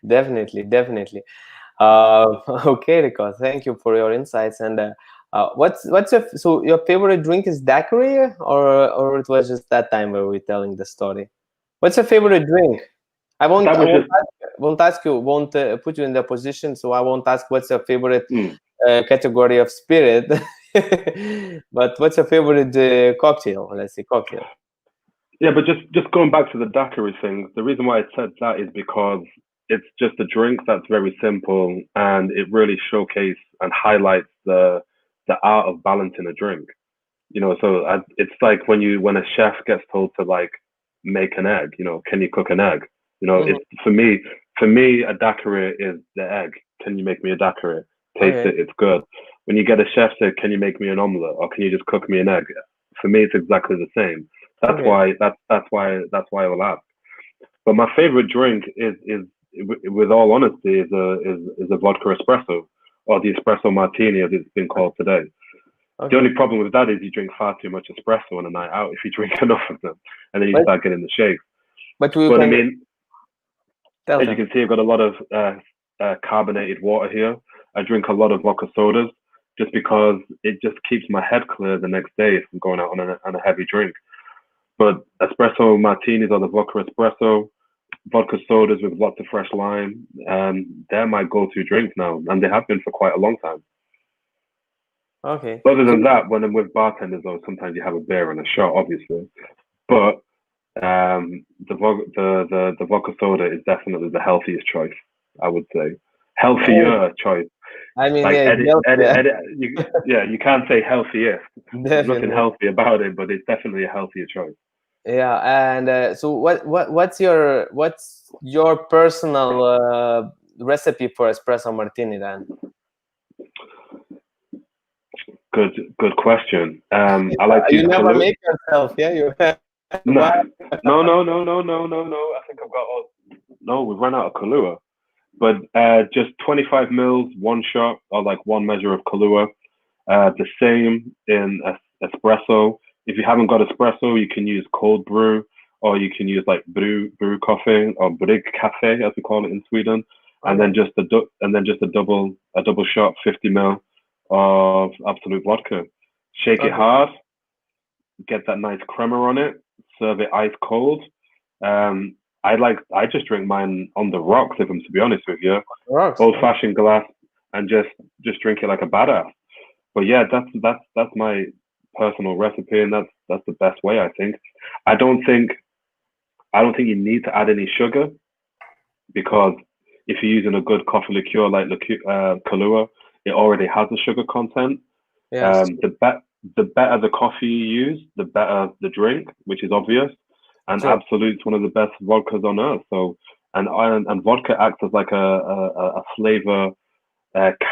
definitely, definitely. Okay, Rico, thank you for your insights. And what's your favorite drink is daiquiri, or it was just that time where we're telling the story? What's your favorite drink? I won't That I was won't just ask, won't ask you, won't put you in the position, so I won't ask what's your favorite mm. category of spirit. But what's your favorite cocktail? Let's say cocktail. Yeah, but just going back to the daiquiri thing, the reason why I said that is because it's just a drink that's very simple and it really showcases and highlights the art of balancing a drink. So it's like when a chef gets told to like make an egg. Can you cook an egg? Mhm. It's for me a daiquiri is the egg. Can you make me a daiquiri? Taste Okay. it, it's good. When you get a chef say, can you make me an omelette or can you just cook me an egg? For me, it's exactly the same. That's Okay. why that's why I will ask. But my favorite drink is with all honesty, is a vodka espresso or the espresso martini as it's been called today. The only Okay. problem with that is you drink far too much espresso on a night out if you drink enough of them, and then you But start getting the shakes. we But I can mean, tell as you them. can see, I've got a lot of carbonated water here. I drink a lot of vodka sodas just because it just keeps my head clear the next day if I'm going out on a heavy drink. But espresso martinis or the vodka espresso, vodka sodas with lots of fresh lime, they're my go-to drink now, and they have been for quite a long time. Okay. Other So than that, when I'm with bartenders, though, sometimes you have a beer and a shot, obviously. But the vodka soda is definitely the healthiest choice, I would say. yeah, Healthier choice. I mean, Like yeah, it's edit, healthy, edit, yeah, edit. You can't say healthiest. There's nothing definitely. healthy about it, but it's definitely a healthier choice. Yeah, and so what's your personal recipe for espresso martini then? Good question. I like to use You never Kahlua. make yourself, yeah? You No, why? no. I think I've got. No, we've run out of Kahlua. But just 25 mils, one shot, or like one measure of Kahlua. The same in espresso. If you haven't got espresso, you can use cold brew, or you can use like brew coffee or brig cafe as we call it in Sweden, and then Okay, just a double shot 50 ml of Absolut vodka. Shake it okay. hard, get that nice crema on it, serve it ice cold. I just drink mine on the rocks if I'm to be honest with you, Rocks. old fashioned glass, and just drink it like a badass. But yeah, that's my personal recipe, and that's the best way I think. I don't think I don't think you need to add any sugar because if you're using a good coffee liqueur like Kahlua, it already has a sugar content. Yes. Um, the bet the better the coffee you use, the better the drink, which is obvious. And Sure. Absolut's one of the best vodkas on earth. So and vodka acts as like a flavor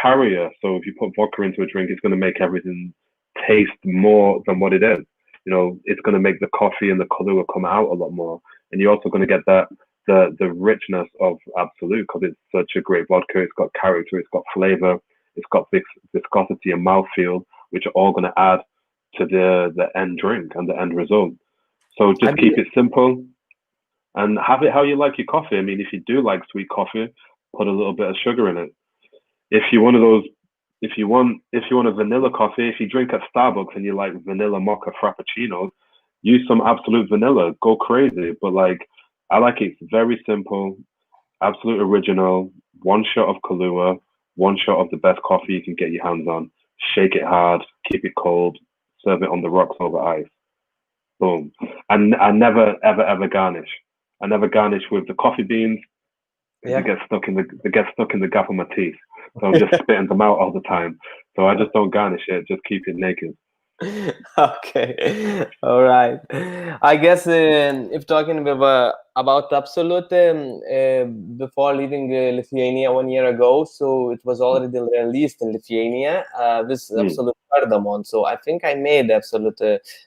carrier. So if you put vodka into a drink, it's going to make everything taste more than what it is. It's going to make the coffee and the Kahlua come out a lot more, and you're also going to get that the richness of Absolut because it's such a great vodka. It's got character, it's got flavor, it's got viscosity and mouthfeel, which are all going to add to the end drink and the end result. So I just keep it simple and have it how you like your coffee. I mean, if you do like sweet coffee, put a little bit of sugar in it. If you one of those, if you want a vanilla coffee, if you drink at Starbucks and you like vanilla mocha frappuccinos, use some Absolute vanilla. Go crazy. But like, I like it very simple, Absolute original. One shot of Kahlua, one shot of the best coffee you can get your hands on. Shake it hard, keep it cold, serve it on the rocks over ice. Boom. And I never ever ever garnish. I never garnish with the coffee beans because yeah. they get stuck in the gap of my teeth. So I'm just spitting them out all the time. So I just don't garnish it. Just keep it naked. Okay, all right. I guess if talking about Absolut, before leaving Lithuania 1 year ago, so it was already released in Lithuania, this Absolut cardamom. So I think I made Absolut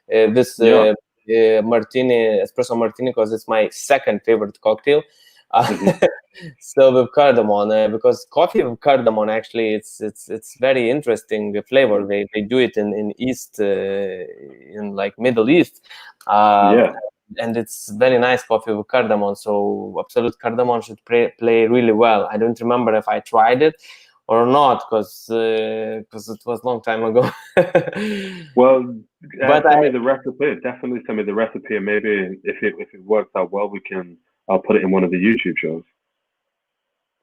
this Yeah. Martini, espresso Martini, because it's my second favorite cocktail. Mhm. So with cardamom, because coffee with cardamom actually it's very interesting flavor. They do it in East, in like Middle East, Yeah. and it's very nice coffee with cardamom. So Absolute cardamom should play really well. I don't remember if I tried it or not because it was a long time ago. Well, But send me the recipe. Definitely send me the recipe, and maybe if it works out well, I'll put it in one of the YouTube shows.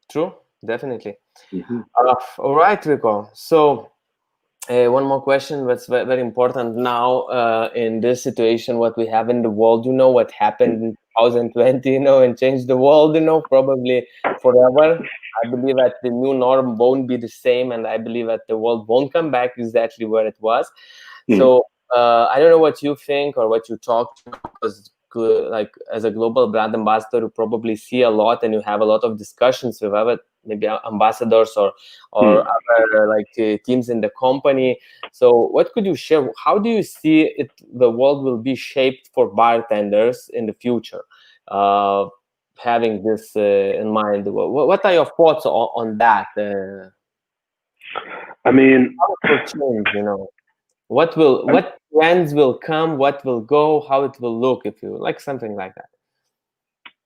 true, definitely. Hmm. All right, Rico. So one more question that's very important now in this situation, what we have in the world, what happened in 2020, and changed the world, probably forever. I believe that the new norm won't be the same, and I believe that the world won't come back exactly where it was. So I don't know what you think or what you talk to, because like as a global brand ambassador, you probably see a lot and you have a lot of discussions with other maybe ambassadors or other teams in the company. So what could you share? How do you see it? The world will be shaped for bartenders in the future. Having this in mind, what are your thoughts on that? I mean, How it will change, what trends will come, what will go, how it will look, if you like something like that.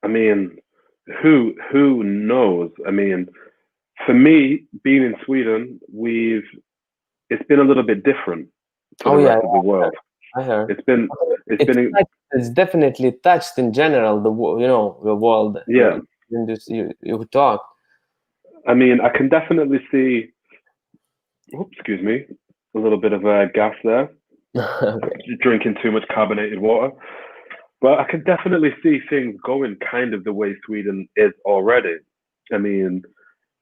I mean, who knows? I mean, for me, being in Sweden, it's been a little bit different to Oh the yeah, rest of the world. I heard. It's been it's It's been it's definitely touched in general the world. yeah. In this you talk. I mean, I can definitely see. Oops, excuse me, a little bit of gas there. Okay. Drinking too much carbonated water. But I can definitely see things going kind of the way Sweden is already. I mean,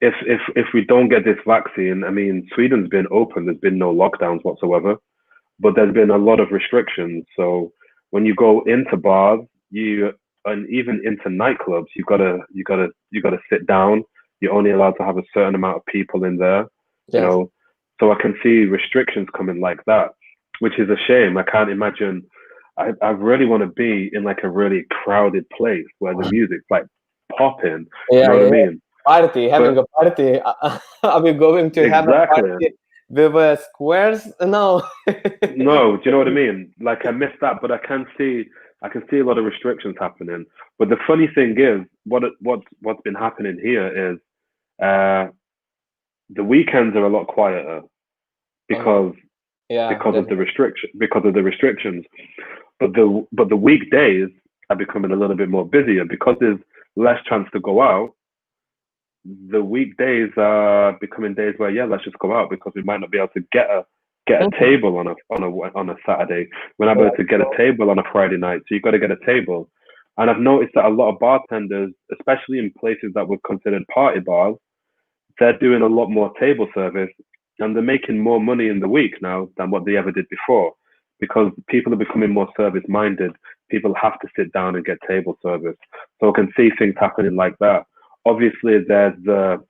if we don't get this vaccine, I mean, Sweden's been open. There's been no lockdowns whatsoever, but there's been a lot of restrictions. So when you go into bars, and even into nightclubs, you gotta sit down. You're only allowed to have a certain amount of people in there. You Yes. know, so I can see restrictions coming like that, which is a shame. I can't imagine. I really want to be in like a really crowded place where the music's like popping. You Yeah, know what I yeah, yeah. mean? Party, having But a party. Are we going to have a exactly. party with squares? No. No, do you know what I mean? Like I missed that, but I can see a lot of restrictions happening. But the funny thing is, what's been happening here is uh, the weekends are a lot quieter Okay. because Yeah, because of the definitely. restrictions. But the weekdays are becoming a little bit more busier because there's less chance to go out. The weekdays are becoming days where let's just go out because we might not be able to get a Mhm. table on a Saturday. We're not Yeah. able to get a table on a Friday night, so you've got to get a table. And I've noticed that a lot of bartenders, especially in places that were considered party bars, they're doing a lot more table service, and they're making more money in the week now than what they ever did before, because people are becoming more service minded. People have to sit down and get table service, so I can see things happening like that. Obviously, there's the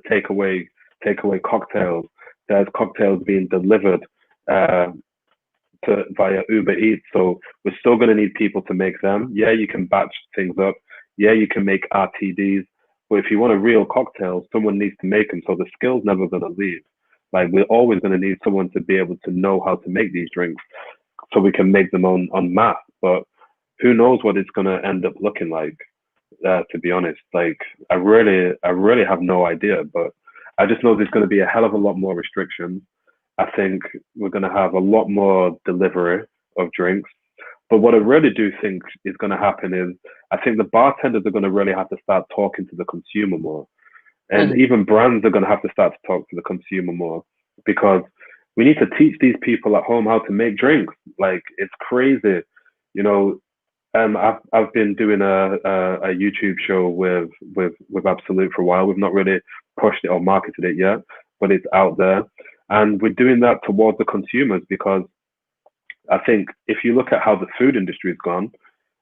takeaway cocktails. There's cocktails being delivered uh, via Uber Eats. So we're still going to need people to make them. Yeah, you can batch things up. Yeah, you can make RTDs. But if you want a real cocktail, someone needs to make them. So the skill's never going to leave. Like we're always going to need someone to be able to know how to make these drinks. so we can make them on mass. But who knows what it's going to end up looking like? To be honest, like I really have no idea. But I just know there's going to be a hell of a lot more restrictions. I think we're going to have a lot more delivery of drinks. But what I really do think is going to happen is I think the bartenders are going to really have to start talking to the consumer more. And even brands are going to have to start to talk to the consumer more, because we need to teach these people at home how to make drinks. Like, it's crazy. You know, I've been doing a YouTube show with Absolut for a while. We've not really pushed it or marketed it yet, but it's out there. And we're doing that towards the consumers, because I think if you look at how the food industry has gone,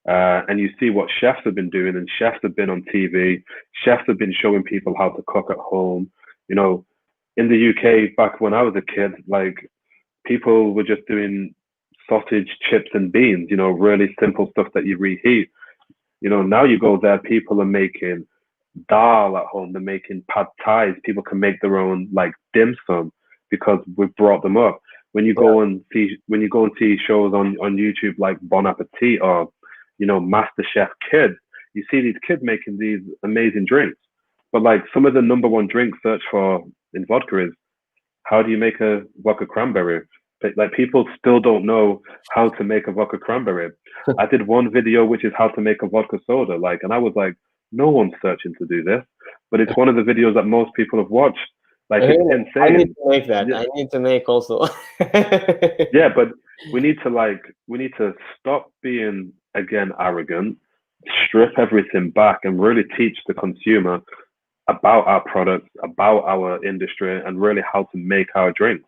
and you see what chefs have been doing, and chefs have been on TV, chefs have been showing people how to cook at home. You know, in the UK, back when I was a kid, like, people were just doing sausage, chips, and beans, you know, really simple stuff that you reheat. You know, now you go there, people are making dal at home, they're making pad thais, people can make their own, like, dim sum, because we've brought them up. When you go and see shows on YouTube like Bon Appetit or, you know, Master Chef Kids, you see these kids making these amazing drinks. But like, some of the number one drinks searched for in vodka is, how do you make a vodka cranberry? But like, people still don't know how to make a vodka cranberry. I did one video which is how to make a vodka soda, like, and I was like, no one's searching to do this, but it's one of the videos that most people have watched. Like, it's insane. I need to make that. Yeah. I need to make also. Yeah, but we need to stop being, again, arrogant, strip everything back, and really teach the consumer about our products, about our industry, and really how to make our drinks.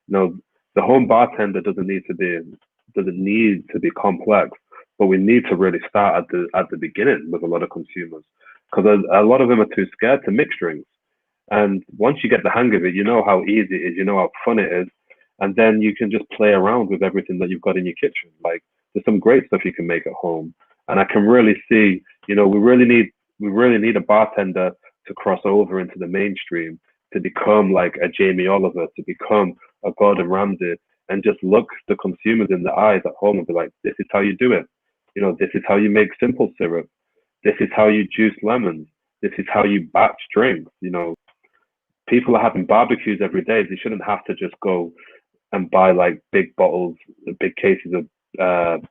You know, the home bartender doesn't need to be complex, but we need to really start at the beginning with a lot of consumers, because a lot of them are too scared to mix drinks. And once you get the hang of it, you know how easy it is, you know how fun it is, and then you can just play around with everything that you've got in your kitchen. Like, there's some great stuff you can make at home, and I can really see, you know, we really need a bartender to cross over into the mainstream, to become like a Jamie Oliver, to become a Gordon Ramsay, and just look the consumers in the eyes at home and be like, this is how you do it. You know, this is how you make simple syrup. This is how you juice lemons. This is how you batch drinks. You know, people are having barbecues every day. They shouldn't have to just go and buy like big bottles, big cases of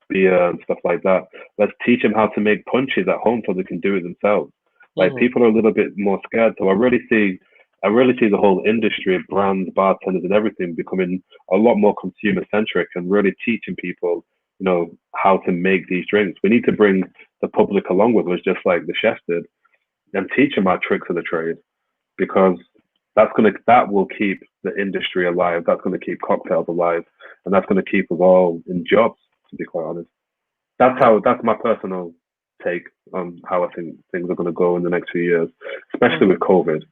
beer and stuff like that. Let's teach them how to make punches at home so they can do it themselves. Like, people are a little bit more scared. So I really see the whole industry, brands, bartenders, and everything becoming a lot more consumer centric, and really teaching people, you know, how to make these drinks. We need to bring the public along with us, just like the chefs did, and teach them our tricks of the trade, because that will keep the industry alive. That's going to keep cocktails alive, and that's going to keep us all in jobs, to be quite honest. That's my personal take on how I think things are going to go in the next few years, especially with COVID.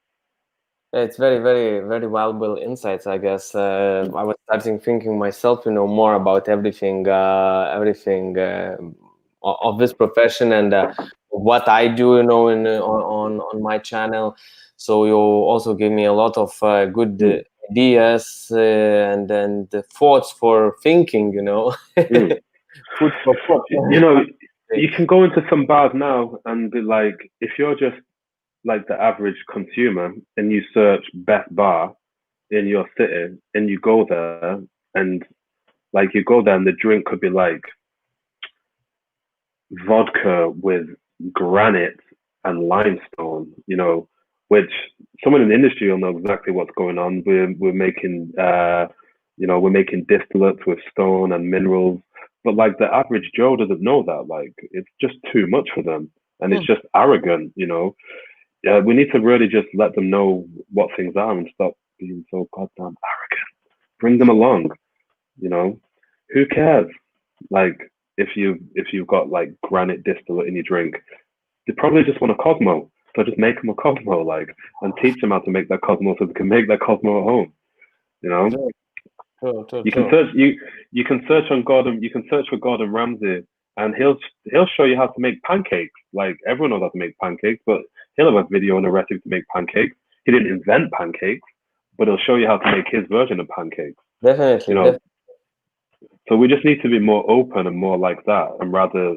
It's very, very, very valuable insights, I guess. I was starting thinking myself, you know, more about everything of this profession, and what I do, you know, on my channel. So you also give me a lot of good ideas and the thoughts for thinking, you know. Food for thought. You know, you can go into some bars now and be like, if you're just like the average consumer and you search best bar in your city, and you go there, and the drink could be like vodka with granite and limestone, you know, which someone in the industry will know exactly what's going on. We're making we're making distillates with stone and minerals, but like, the average Joe doesn't know that. Like, it's just too much for them, and it's just arrogant, you know. We need to really just let them know what things are, and stop being so goddamn arrogant. Bring them along, you know. Who cares? Like, if you've got like granite distillate in your drink, they probably just want a Cosmo. So just make them a Cosmo, like, and teach them how to make that Cosmo so they can make that Cosmo at home. You know, you can search on Gordon. You can search for Gordon Ramsay, and he'll show you how to make pancakes. Like, everyone knows how to make pancakes, but he'll have a video and a recipe to make pancakes. He didn't invent pancakes, but he'll show you how to make his version of pancakes. Definitely. You know, So we just need to be more open and more like that, and rather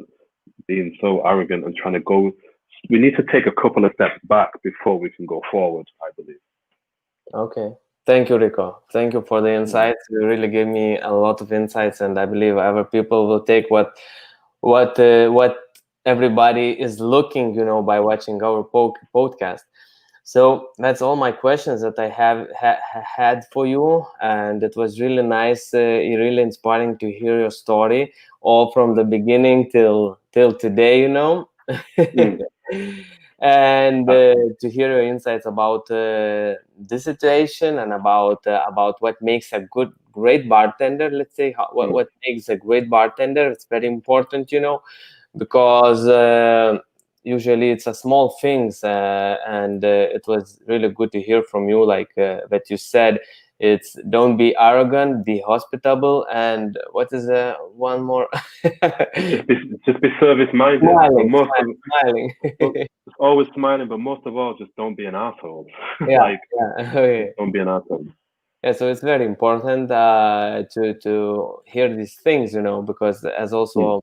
being so arrogant and trying to go. We need to take a couple of steps back before we can go forward, I believe. Okay. Thank you, Rico. Thank you for the insights. You really gave me a lot of insights, and I believe other people will take what everybody is looking, by watching our podcast. So that's all my questions that I have had for you, and it was really nice, really inspiring to hear your story, all from the beginning till today. Mm. And to hear your insights about the situation and about what makes a great bartender. Let's say what makes a great bartender. It's very important, because usually it's a small things, and it was really good to hear from you, like that you said. It's don't be arrogant, be hospitable, and what is one more? just be service minded. Smiling. It's always smiling, but most of all, just don't be an asshole. Yeah, yeah. Okay. Don't be an asshole. Yeah, so it's very important to hear these things, because as also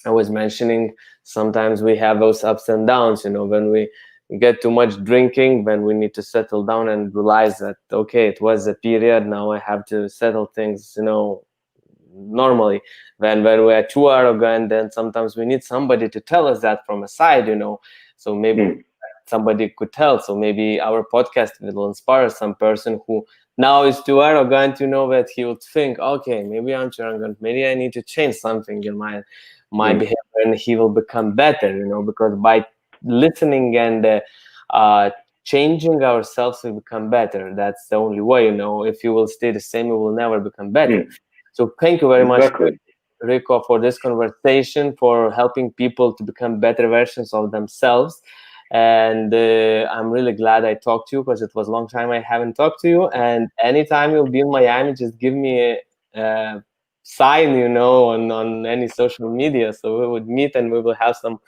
I was mentioning, sometimes we have those ups and downs, when we get too much drinking, then we need to settle down and realize that, okay, it was a period. Now I have to settle things, normally. When we are too arrogant, then sometimes we need somebody to tell us that from a side, so maybe somebody could tell. So maybe our podcast will inspire some person who now is too arrogant, that he would think, okay, maybe I'm too arrogant, maybe I need to change something in my behavior, and he will become better, because by listening and changing ourselves, we become better. That's the only way. If you will stay the same, you will never become better. So thank you very much, Rico, for this conversation, for helping people to become better versions of themselves. And I'm really glad I talked to you, because it was a long time I haven't talked to you. And anytime you'll be in Miami, just give me a sign, on any social media, so we would meet and we will have some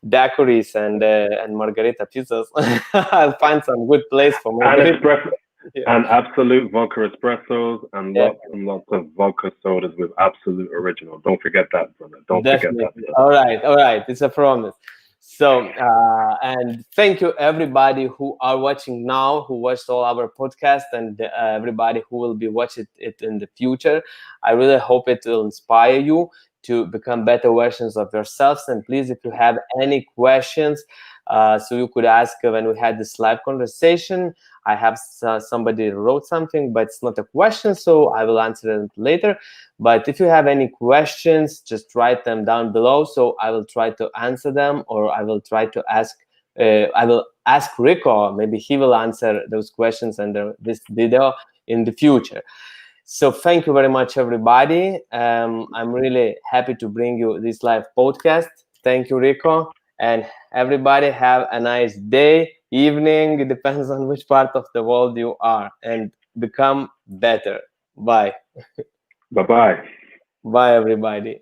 daiquiris and margarita pizzas. I'll find some good place for margarita. And Absolut vodka espressos and lots of vodka sodas with Absolut original. Don't forget that, brother. Don't forget that. All right. It's a promise. So, and thank you everybody who are watching now, who watched all our podcasts, and everybody who will be watching it in the future. I really hope it will inspire you to become better versions of yourselves. And please, if you have any questions, so you could ask when we had this live conversation. I have somebody wrote something, but it's not a question, so I will answer it later. But if you have any questions, just write them down below, so I will try to answer them, or I will try to ask. I will ask Rico. Maybe he will answer those questions under this video in the future. So thank you very much, everybody. I'm really happy to bring you this live podcast. Thank you, Rico. And everybody have a nice day, evening. It depends on which part of the world you are, and become better. Bye. Bye-bye. Bye, everybody.